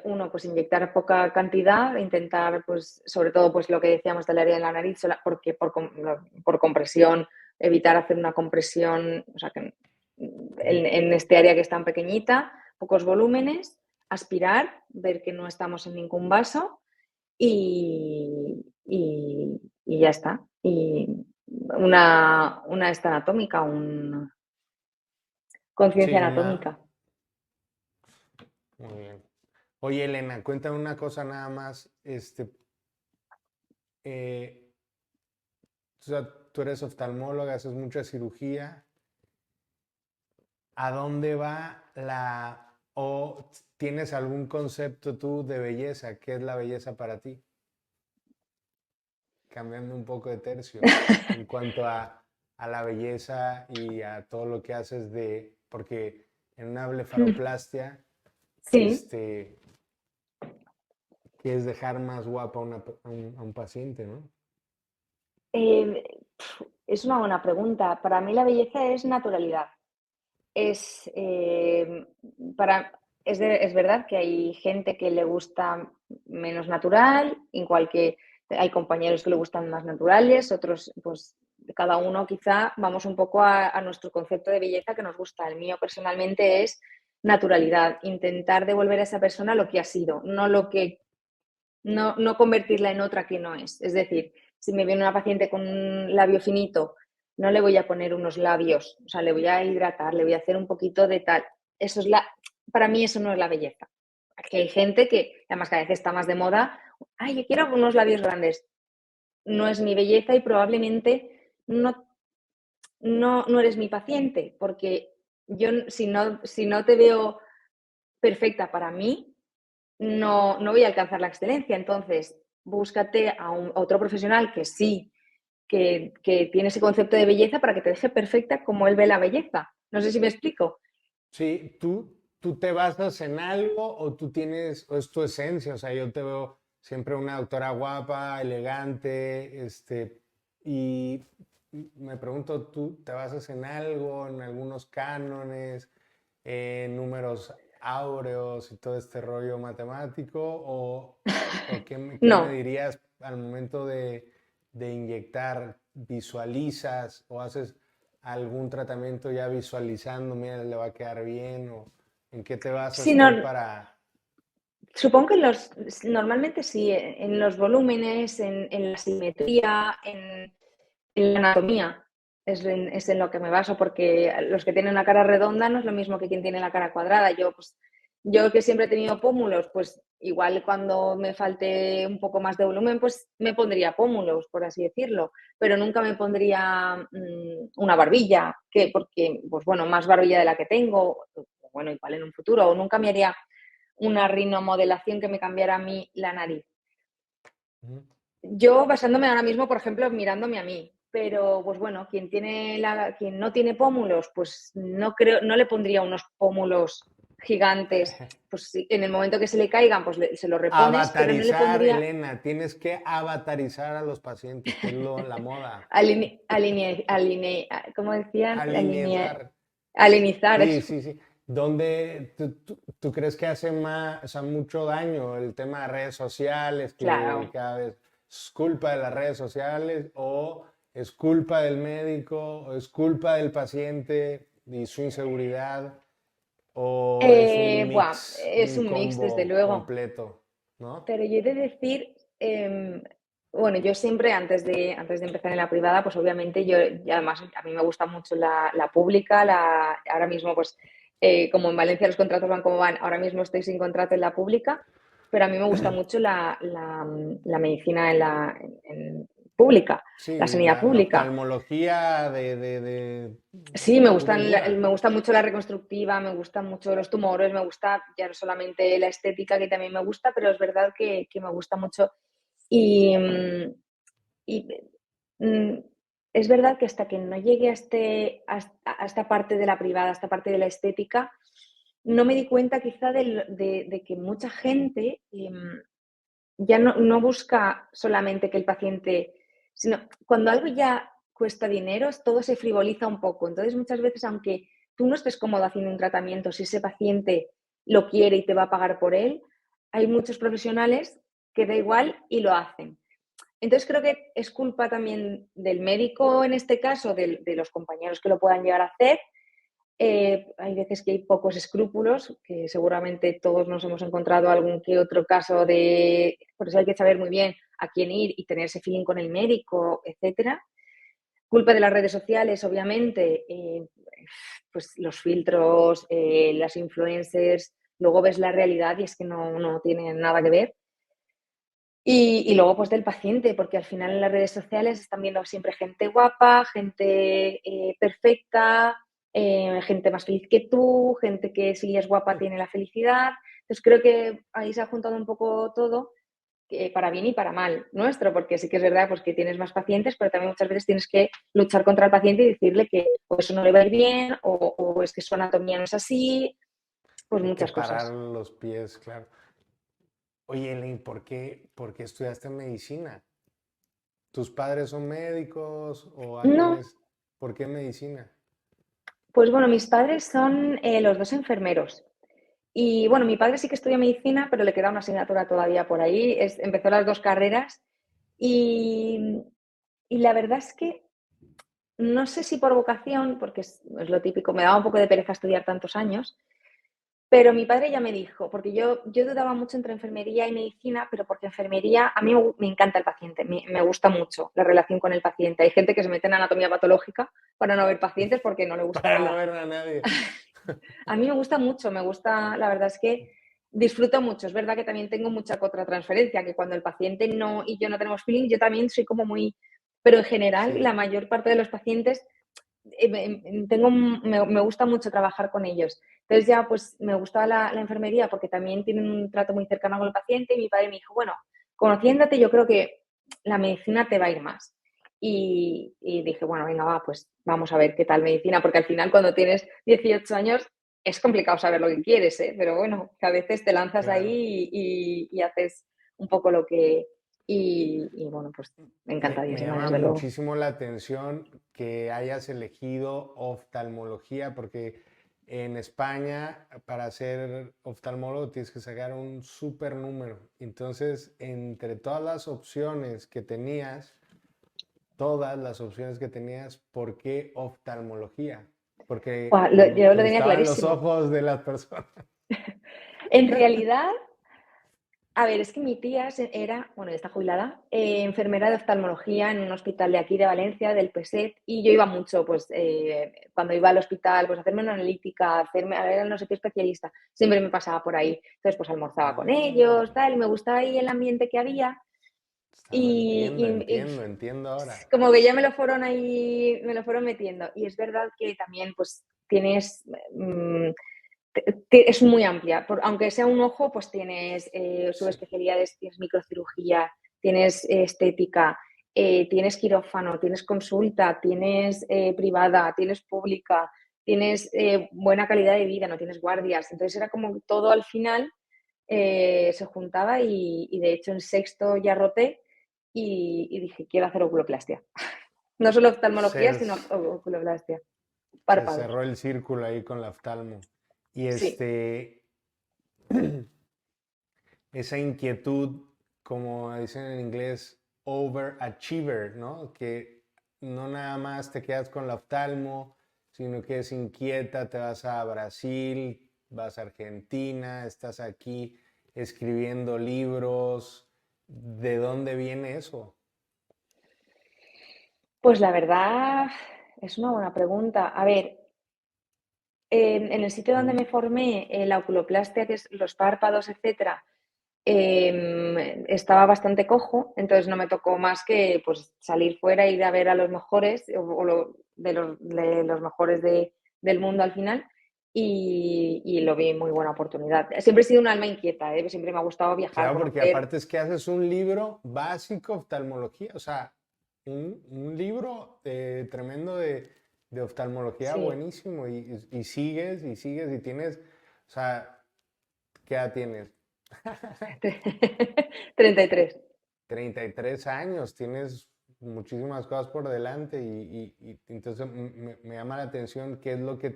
Uno, pues inyectar poca cantidad, intentar, pues, sobre todo, pues lo que decíamos del área de la nariz, porque por compresión, evitar hacer una compresión, o sea, que en este área que es tan pequeñita, pocos volúmenes, aspirar, ver que no estamos en ningún vaso y ya está. Y una esta anatómica, conciencia Sí, anatómica. muy bien. Oye, Elena, cuéntame una cosa nada más. Eh, o sea, tú eres oftalmóloga, haces mucha cirugía. ¿A dónde va o tienes algún concepto tú de belleza? ¿Qué es la belleza para ti? Cambiando un poco de tercio en cuanto a la belleza y a todo lo que haces porque en una blefaroplastia, Sí, este, qué es dejar más guapa a un paciente, ¿no? Eh, es una buena pregunta. Para mí la belleza es naturalidad. Es, para, es verdad que hay gente que le gusta menos natural, igual que hay compañeros que le gustan más naturales, otros, pues cada uno quizá vamos un poco a nuestro concepto de belleza que nos gusta. El mío personalmente es naturalidad, intentar devolver a esa persona lo que ha sido, no lo que no convertirla en otra que no es. Es decir, si me viene una paciente con un labio finito, no le voy a poner unos labios, o sea, le voy a hidratar, le voy a hacer un poquito de tal. Eso es para mí eso no es la belleza. Que hay gente que, además cada vez está más de moda, ay, yo quiero unos labios grandes. No es mi belleza y probablemente no eres mi paciente, porque yo si no te veo perfecta para mí, no voy a alcanzar la excelencia. Entonces, búscate a otro profesional que sí, que tiene ese concepto de belleza para que te deje perfecta como él ve la belleza. No sé si me explico. Sí, tú te basas en algo o tú tienes, o es tu esencia, o sea, yo te veo siempre una doctora guapa, elegante, y me pregunto, ¿tú te basas en algo, en algunos cánones, en números áureos y todo este rollo matemático? ¿O qué me No, dirías al momento de inyectar? ¿Visualizas o haces algún tratamiento ya visualizando, mira, le va a quedar bien? ¿O en qué te basas sino, tú para...? supongo que normalmente sí, en los volúmenes, en la simetría, en la anatomía. Es en lo que me baso, porque los que tienen la cara redonda no es lo mismo que quien tiene la cara cuadrada. Yo que siempre he tenido pómulos, pues igual cuando me falte un poco más de volumen, pues me pondría pómulos, por así decirlo, pero nunca me pondría una barbilla, porque, pues bueno, más barbilla de la que tengo, bueno, igual en un futuro, o nunca me haría una rinomodelación que me cambiara a mí la nariz. Ujú. Yo basándome ahora mismo, por ejemplo, mirándome a mí, pero pues bueno, quien no tiene pómulos, pues no le pondría unos pómulos gigantes, pues en el momento que se le caigan, pues se lo repones, pero no le Avatarizar, pondría Elena, tienes que avatarizar a los pacientes, que es la moda. ¿cómo decían? Alinear. Alinizar Sí, eso. sí, sí. ¿Dónde tú crees que hace más, o sea, mucho daño el tema de redes sociales, que Claro. cada vez es culpa de las redes sociales o es culpa del médico o es culpa del paciente y su inseguridad o es Es un un mix, desde combo luego. completo, ¿no? Pero yo he de decir, bueno, yo siempre antes de empezar en la privada, pues obviamente y además a mí me gusta mucho la pública, ahora mismo pues como en Valencia los contratos van como van, ahora mismo estoy sin contrato en la pública, pero a mí me gusta mucho la medicina en pública, la Sí, sanidad la pública. oftalmología Sí, pura y me dura. gusta mucho la reconstructiva, me gustan mucho los tumores, me gusta ya no solamente la estética, que también me gusta, pero es verdad que me gusta mucho. Y, y, mm, es verdad que hasta que no llegué a esta parte de la privada, a esta parte de la estética, no me di cuenta quizá de que mucha gente ya no busca solamente que el paciente, sino cuando algo ya cuesta dinero, todo se frivoliza un poco. Entonces, muchas veces, aunque tú no estés cómodo haciendo un tratamiento, si ese paciente lo quiere y te va a pagar por él, hay muchos profesionales que da igual y lo hacen. Entonces, creo que es culpa también del médico, en este caso, de los compañeros que lo puedan llegar a hacer. Hay veces que hay pocos escrúpulos, que seguramente todos nos hemos encontrado algún que otro caso por eso hay que saber muy bien a quién ir y tener ese feeling con el médico, etcétera. Culpa de las redes sociales, obviamente, pues los filtros, las influencers, luego ves la realidad y es que no tiene nada que ver. Y luego pues del paciente, porque al final en las redes sociales están viendo siempre gente guapa, gente perfecta, gente más feliz que tú, gente que si es guapa tiene la felicidad. Entonces creo que ahí se ha juntado un poco todo, para bien y para mal nuestro, porque sí que es verdad pues, que tienes más pacientes, pero también muchas veces tienes que luchar contra el paciente y decirle que o eso no le va a ir bien o es que su anatomía no es así, pues Hay que muchas parar cosas. los pies, claro. Oye, Elaine, ¿por qué estudiaste medicina? ¿Tus padres son médicos o alguien No, es... ¿Por qué medicina? pues bueno, mis padres son los dos enfermeros. Y bueno, mi padre sí que estudia medicina, pero le queda una asignatura todavía por ahí. Empezó las dos carreras y, y la verdad es que no sé si por vocación, porque es lo típico, me daba un poco de pereza estudiar tantos años, pero mi padre ya me dijo, porque yo dudaba mucho entre enfermería y medicina, pero porque enfermería, a mí me encanta el paciente, me gusta mucho la relación con el paciente. Hay gente que se mete en anatomía patológica para no ver pacientes porque no le gusta Para no nada. ver a nadie. A mí me gusta mucho, me gusta, la verdad es que disfruto mucho. Es verdad que también tengo mucha contratransferencia, que cuando el paciente no y yo no tenemos feeling, yo también soy como muy, pero en general Sí, la mayor parte de los pacientes me gusta mucho trabajar con ellos. Entonces ya pues me gustaba la enfermería porque también tienen un trato muy cercano con el paciente y mi padre me dijo, bueno, conociéndote yo creo que la medicina te va a ir más. Y dije, bueno, venga, va, pues vamos a ver qué tal medicina, porque al final cuando tienes 18 años es complicado saber lo que quieres, ¿eh? Pero bueno, que a veces te lanzas claro. ahí y haces un poco lo que... Y bueno, pues Me encantadísima, llama desde luego. muchísimo la atención que hayas elegido oftalmología, porque en España para ser oftalmólogo tienes que sacar un súper número. Entonces, entre todas las opciones que tenías, ¿por qué oftalmología? Porque Buah, yo te lo tenía gustaban los clarísimo. ojos de las personas. En realidad, a ver, es que mi tía era, bueno, está jubilada, enfermera de oftalmología en un hospital de aquí de Valencia, del PSET, y yo iba mucho, pues, cuando iba al hospital, pues, a hacerme una analítica, a ver no sé qué especialista, siempre me pasaba por ahí. Entonces, pues, almorzaba con Ah, ellos, tal, y me gustaba ahí el ambiente que había, y, entiendo, y- y entiendo, entiendo ahora. como que ya me lo fueron ahí, me lo fueron metiendo. Y es verdad que también, pues, tienes... es muy amplia. Aunque sea un ojo, pues tienes Sí. subespecialidades, tienes microcirugía, tienes estética, tienes quirófano, tienes consulta, tienes privada, tienes pública, tienes buena calidad de vida, no tienes guardias. Entonces era como todo al final se juntaba y de hecho en sexto ya roté y dije, quiero hacer oculoplastia. No solo oftalmología, Se, sino oculoplastia. se Párpados. cerró el círculo ahí con la oftalmo. Y Sí. esa inquietud, como dicen en inglés, overachiever, ¿no? Que no nada más te quedas con la oftalmo, sino que es inquieta, te vas a Brasil, vas a Argentina, estás aquí escribiendo libros. ¿De dónde viene eso? Pues la verdad es una buena pregunta. A ver, en el sitio donde me formé, la oculoplastia, que es los párpados, etcétera, estaba bastante cojo, entonces no me tocó más que pues, salir fuera y ir a ver a los mejores de los mejores del mundo al final y lo vi muy buena oportunidad. Siempre he sido un alma inquieta, ¿eh? Siempre me ha gustado viajar, Claro, porque conocer. aparte es que haces un libro básico oftalmología, o sea, un libro tremendo de oftalmología Sí, buenísimo y sigues y sigues y tienes, o sea, ¿qué edad tienes? 33. 33 años, tienes muchísimas cosas por delante y entonces me llama la atención qué es lo que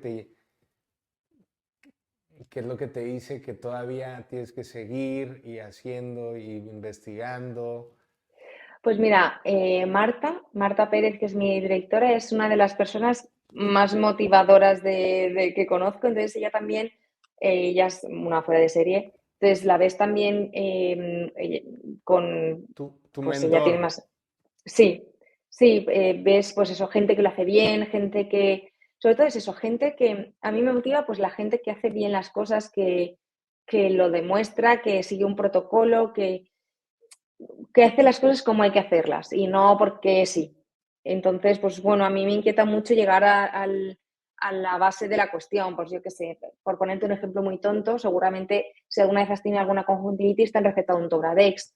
te dice que todavía tienes que seguir y haciendo y investigando. Pues mira, Marta Pérez, que es mi directora, es una de las personas más motivadoras de que conozco, entonces ella también, ella es una fuera de serie, entonces la ves también con, Tu pues ella tiene mentor. más, sí, sí, ves pues eso, gente que lo hace bien, gente que, sobre todo es eso, gente que a mí me motiva, pues la gente que hace bien las cosas, que lo demuestra, que sigue un protocolo, que hace las cosas como hay que hacerlas y no porque sí. Entonces, pues bueno, a mí me inquieta mucho llegar a la base de la cuestión. Pues yo qué sé, por ponerte un ejemplo muy tonto, seguramente si alguna vez has tenido alguna conjuntivitis te han recetado un Tobradex,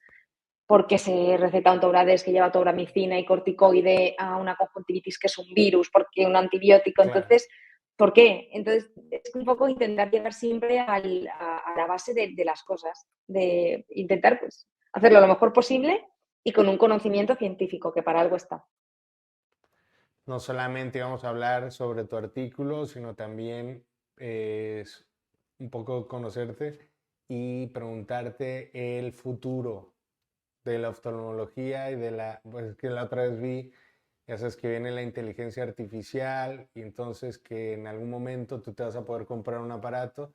porque se receta un Tobradex que lleva tobramicina y corticoide a una conjuntivitis que es un virus, porque un antibiótico. Claro. Entonces, ¿por qué? Entonces, es un poco intentar llegar siempre a la base de las cosas, de intentar pues, hacerlo lo mejor posible y con un conocimiento científico, que para algo está. No solamente vamos a hablar sobre tu artículo, sino también un poco conocerte y preguntarte el futuro de la oftalmología y pues que la otra vez vi, ya sabes que viene la inteligencia artificial y entonces que en algún momento tú te vas a poder comprar un aparato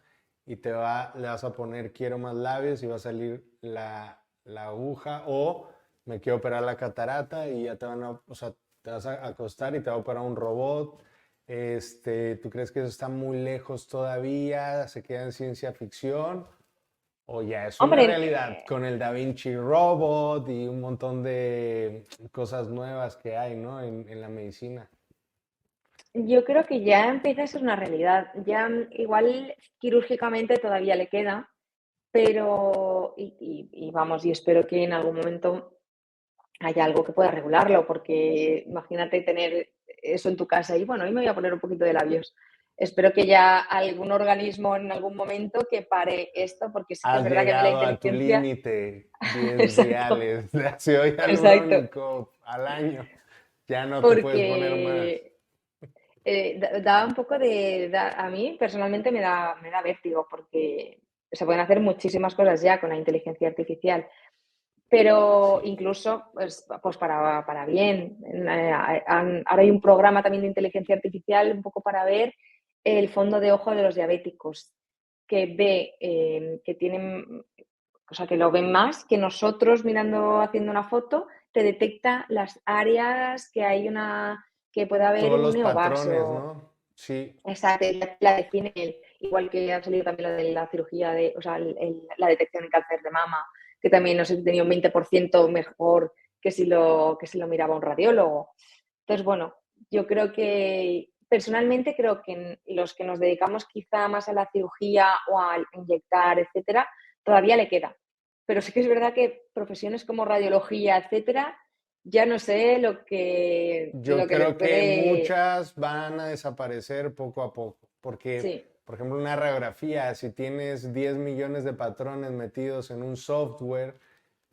y le vas a poner quiero más labios y va a salir la aguja o me quiero operar la catarata y ya o sea, te vas a acostar y te va a operar un robot. ¿Tú crees que eso está muy lejos todavía? ¿Se queda en ciencia ficción? O ya es una Hombre, realidad con el Da Vinci Robot y un montón de cosas nuevas que hay, ¿no? En la medicina. yo creo que ya empieza a ser una realidad. Ya igual quirúrgicamente todavía le queda, pero, y vamos, y espero que en algún momento haya algo que pueda regularlo, porque imagínate tener eso en tu casa y bueno, hoy me voy a poner un poquito de labios. Espero que haya algún organismo en algún momento que pare esto, porque sí que es Has verdad que a mí la llegado a tu inteligencia, límite, 10 exacto, viales de ácido exacto, hialurónico al año. Ya no te puedes poner más. porque da un poco a mí personalmente me da vértigo, porque se pueden hacer muchísimas cosas ya con la inteligencia artificial. Pero Sí. incluso, pues para bien. Ahora hay un programa también de inteligencia artificial un poco para ver el fondo de ojo de los diabéticos, que ve que tienen, o sea, que lo ven más que nosotros mirando, haciendo una foto, te detecta las áreas que puede haber Todos un los patrones, neovaso. ¿no? Sí. Exacto, la define él. Igual que ha salido también lo de la cirugía o sea, la detección de cáncer de mama, que también nos tenía un 20% mejor que si lo miraba un radiólogo. Entonces, bueno, yo creo que personalmente creo que los que nos dedicamos quizá más a la cirugía o a inyectar, etcétera, todavía le queda. Pero sí que es verdad que profesiones como radiología, etcétera, ya no sé Yo lo que le creo que puede. muchas van a desaparecer poco a poco, porque, Sí, por ejemplo, una radiografía, si tienes 10 millones de patrones metidos en un software,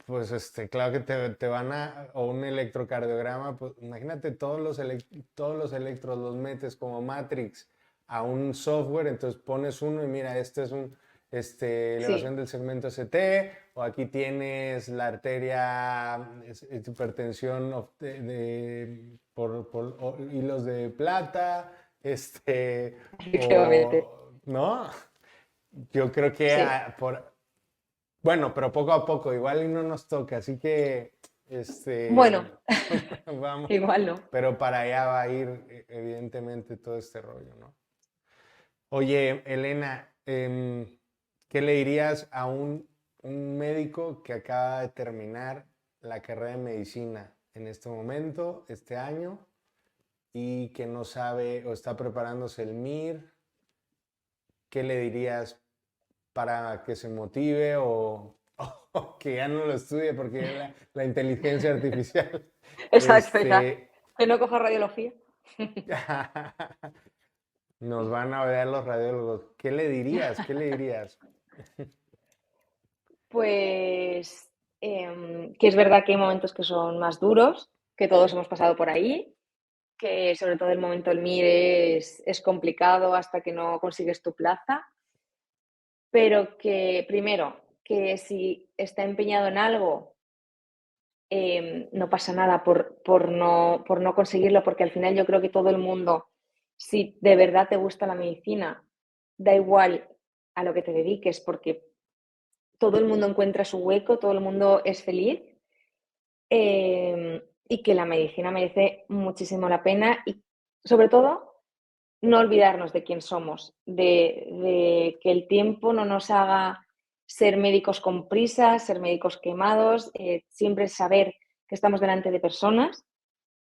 pues claro que te van o un electrocardiograma, pues imagínate todos los electros los metes como Matrix a un software, entonces pones uno y mira, este es elevación sí. del segmento ST, o aquí tienes la arteria, hipertensión por hilos de plata, Efectivamente, ¿no? Yo creo que sí. bueno, pero poco a poco, igual y no nos toca, así que, Bueno, vamos, igual no. pero para allá va a ir evidentemente todo este rollo, ¿no? Oye, Elena, ¿qué le dirías a un médico que acaba de terminar la carrera de medicina en este momento, este año, y que no sabe o está preparándose el MIR? ¿Qué le dirías para que se motive o que ya no lo estudie porque ya la inteligencia artificial Exacto, ya. este, Que no coja radiología. nos van a odiar los radiólogos? ¿Qué le dirías? ¿Qué le dirías? Pues que es verdad que hay momentos que son más duros, que todos hemos pasado por ahí, que sobre todo el momento del MIR es complicado hasta que no consigues tu plaza, pero que primero, que si está empeñado en algo, no pasa nada por no conseguirlo, porque al final yo creo que todo el mundo, si de verdad te gusta la medicina, da igual a lo que te dediques, porque todo el mundo encuentra su hueco, todo el mundo es feliz, y que la medicina merece muchísimo la pena y sobre todo no olvidarnos de quién somos, de que el tiempo no nos haga ser médicos con prisas, ser médicos quemados, siempre saber que estamos delante de personas,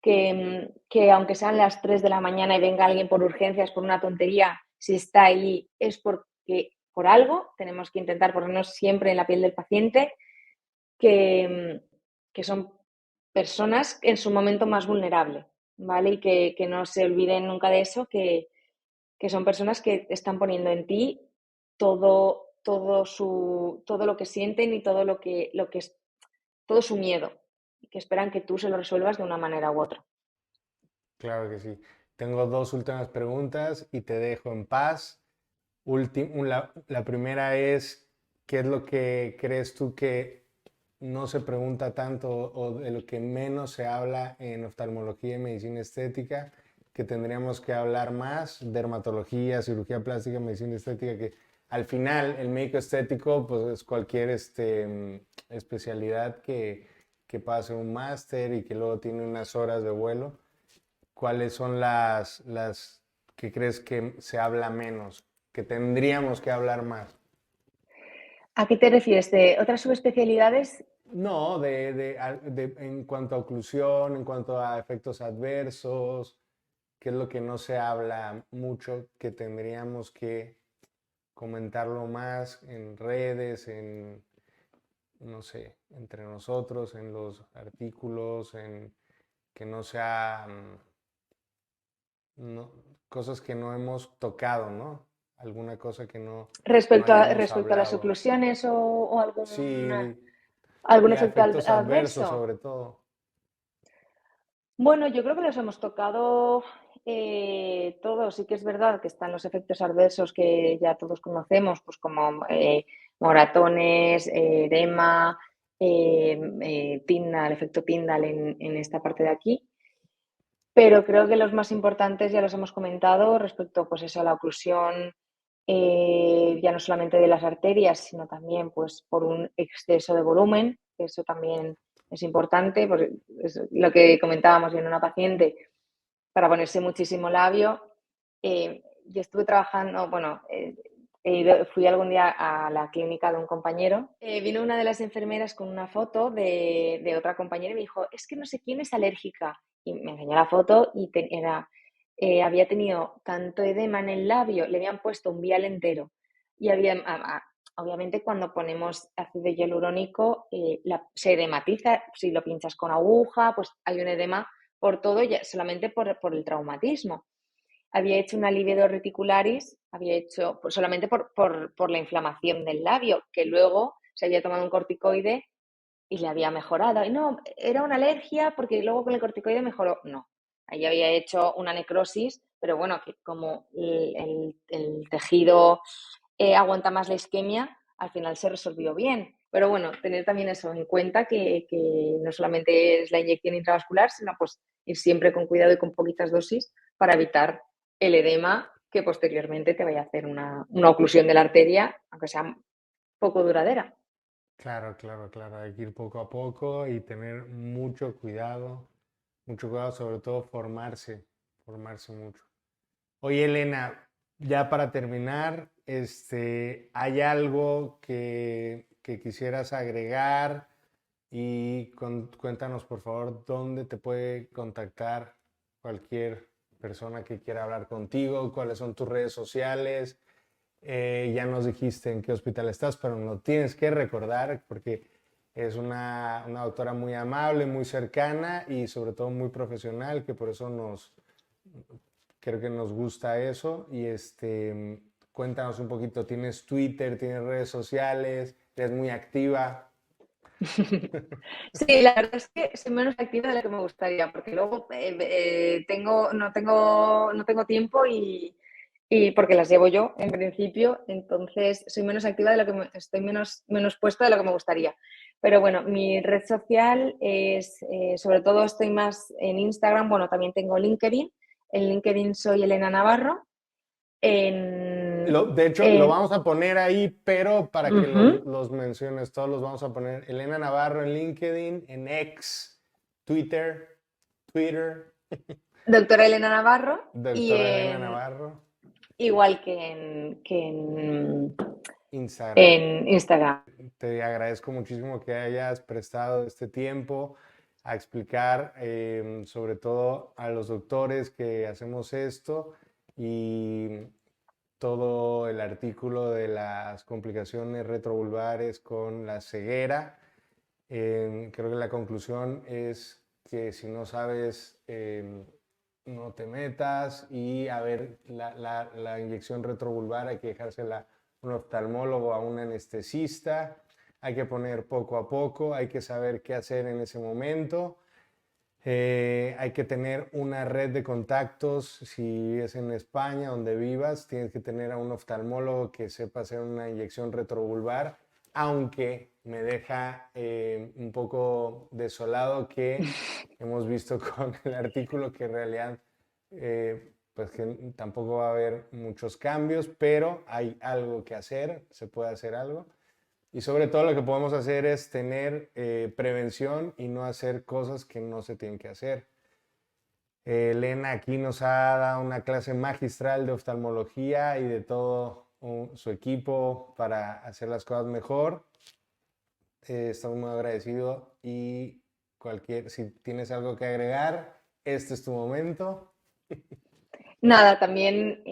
que aunque sean las 3 de la mañana y venga alguien por urgencias, por una tontería, si está ahí es porque por algo tenemos que intentar ponernos siempre en la piel del paciente, que, que son personas en su momento más vulnerable, ¿vale? Y que no se olviden nunca de eso, que son personas que están poniendo en ti todo lo que sienten y lo que es todo su miedo, y que esperan que tú se lo resuelvas de una manera u otra. Claro que sí. Tengo dos últimas preguntas y te dejo en paz. La primera es, ¿qué es lo que crees tú que no se pregunta tanto o de lo que menos se habla en oftalmología y medicina estética, que tendríamos que hablar más? Dermatología, cirugía plástica, medicina estética, que al final el médico estético pues es cualquier especialidad que pase un máster y que luego tiene unas horas de vuelo. ¿Cuáles son las que crees que se habla menos, que tendríamos que hablar más? ¿A qué te refieres? ¿De otras subespecialidades? No, en cuanto a oclusión, en cuanto a efectos adversos, qué es lo que no se habla mucho, que tendríamos que comentarlo más en redes, no sé, entre nosotros, en los artículos, en que no sea no, cosas que no hemos tocado, ¿no? Alguna cosa que no hayamos Respecto a las hablado. oclusiones o Sí, algún y a efecto efectos adversos adverso. sobre todo. Bueno, yo creo que los hemos tocado todos. Sí que es verdad que están los efectos adversos que ya todos conocemos, pues como moratones, edema, Tyndall, efecto Tyndall en esta parte de aquí. Pero creo que los más importantes ya los hemos comentado respecto, pues eso, a la oclusión, ya no solamente de las arterias, sino también pues por un exceso de volumen, que eso también es importante, porque es lo que comentábamos en una paciente, para ponerse muchísimo labio. Yo estuve trabajando, bueno, fui algún día a la clínica de un compañero. Vino una de las enfermeras con una foto de otra compañera y me dijo, es que no sé quién es alérgica. Y me enseñó la foto y había tenido tanto edema en el labio, le habían puesto un vial entero. Y obviamente cuando ponemos ácido hialurónico se edematiza, si lo pinchas con aguja, pues hay un edema por todo, ya, solamente por el traumatismo. Había hecho una libido reticularis, había hecho solamente por la inflamación del labio, que luego se había tomado un corticoide y le había mejorado. Y no, era una alergia porque luego con el corticoide mejoró. No, ahí había hecho una necrosis, pero bueno, que como el tejido aguanta más la isquemia, al final se resolvió bien. Pero bueno, tener también eso en cuenta, que no solamente es la inyección intravascular, sino pues ir siempre con cuidado y con poquitas dosis para evitar el edema que posteriormente te vaya a hacer una oclusión de la arteria, aunque sea poco duradera. Claro, claro, claro. Hay que ir poco a poco y tener mucho cuidado, sobre todo formarse mucho. Oye, Elena, ya para terminar, ¿hay algo que quisieras agregar? Y cuéntanos, por favor, dónde te puede contactar cualquier persona que quiera hablar contigo, cuáles son tus redes sociales. Ya nos dijiste en qué hospital estás, pero no tienes que recordar porque es una doctora muy amable, muy cercana y sobre todo muy profesional, que por eso creo que nos gusta eso. Y cuéntanos un poquito, ¿tienes Twitter, tienes redes sociales, eres muy activa? Sí, la verdad es que soy menos activa de lo que me gustaría, porque luego no tengo tiempo y porque las llevo yo en principio, entonces soy menos activa de lo que estoy menos puesta de lo que me gustaría. Pero bueno, mi red social es, sobre todo estoy más en Instagram, bueno, también tengo LinkedIn. En LinkedIn soy Elena Navarro. En, De hecho, lo en, vamos a poner ahí, pero para que Ujú. los menciones todos, los vamos a poner Elena Navarro en LinkedIn, en X, Twitter, Doctora Elena Navarro y doctora Elena Navarro, igual Instagram. en Instagram. Te agradezco muchísimo que hayas prestado este tiempo a explicar, sobre todo a los doctores que hacemos esto y todo el artículo de las complicaciones retrovulvares con la ceguera. Creo que la conclusión es que si no sabes no te metas, y a ver, la inyección retrovulvar hay que dejársela a un oftalmólogo, a un anestesista, hay que poner poco a poco, hay que saber qué hacer en ese momento. Hay que tener una red de contactos. Si es en España, donde vivas, tienes que tener a un oftalmólogo que sepa hacer una inyección retrovulvar, aunque me deja un poco desolado que hemos visto con el artículo que en realidad pues que tampoco va a haber muchos cambios, pero hay algo que hacer, se puede hacer algo. Y sobre todo lo que podemos hacer es tener prevención y no hacer cosas que no se tienen que hacer. Elena aquí nos ha dado una clase magistral de oftalmología y de todo su equipo para hacer las cosas mejor. Estamos muy agradecidos y si tienes algo que agregar, este es tu momento. Nada, también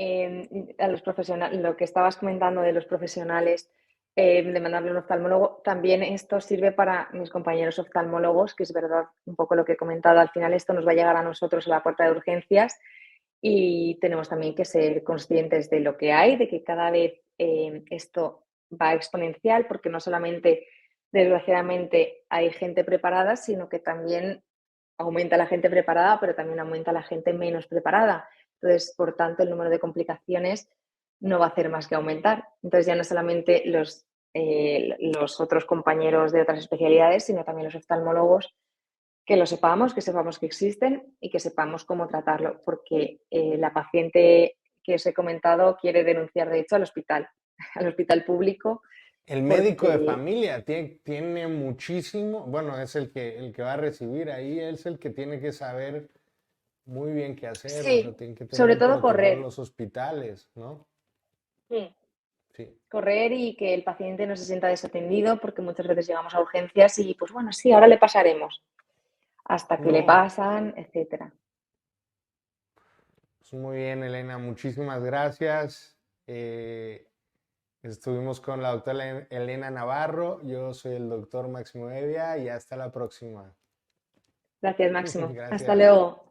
a los profesionales, lo que estabas comentando de los profesionales, de mandarle un oftalmólogo, también esto sirve para mis compañeros oftalmólogos, que es verdad un poco lo que he comentado, al final esto nos va a llegar a nosotros a la puerta de urgencias y tenemos también que ser conscientes de lo que hay, de que cada vez esto va exponencial, porque no solamente, desgraciadamente, hay gente preparada, sino que también aumenta la gente preparada, pero también aumenta la gente menos preparada. Entonces, por tanto, el número de complicaciones no va a hacer más que aumentar. Entonces, ya no solamente los otros compañeros de otras especialidades, sino también los oftalmólogos, que lo sepamos, que sepamos que existen y que sepamos cómo tratarlo, porque la paciente que os he comentado quiere denunciar, de hecho, al hospital, al hospital público. El médico de Porque familia tiene muchísimo, bueno, es el que va a recibir ahí, es el que tiene que saber muy bien qué hacer, o sea, sí, tienen que tener sobre un todo protocolo correr. los hospitales, ¿no? Sí. Correr y que el paciente no se sienta desatendido, porque muchas veces llegamos a urgencias y pues bueno, sí, ahora le pasaremos, hasta que le No, pasan, etcétera. pues muy bien, Elena, muchísimas gracias. Estuvimos con la doctora Elena Navarro, yo soy el doctor Máximo Evia y hasta la próxima. Gracias, Máximo. Hasta Gracias. luego.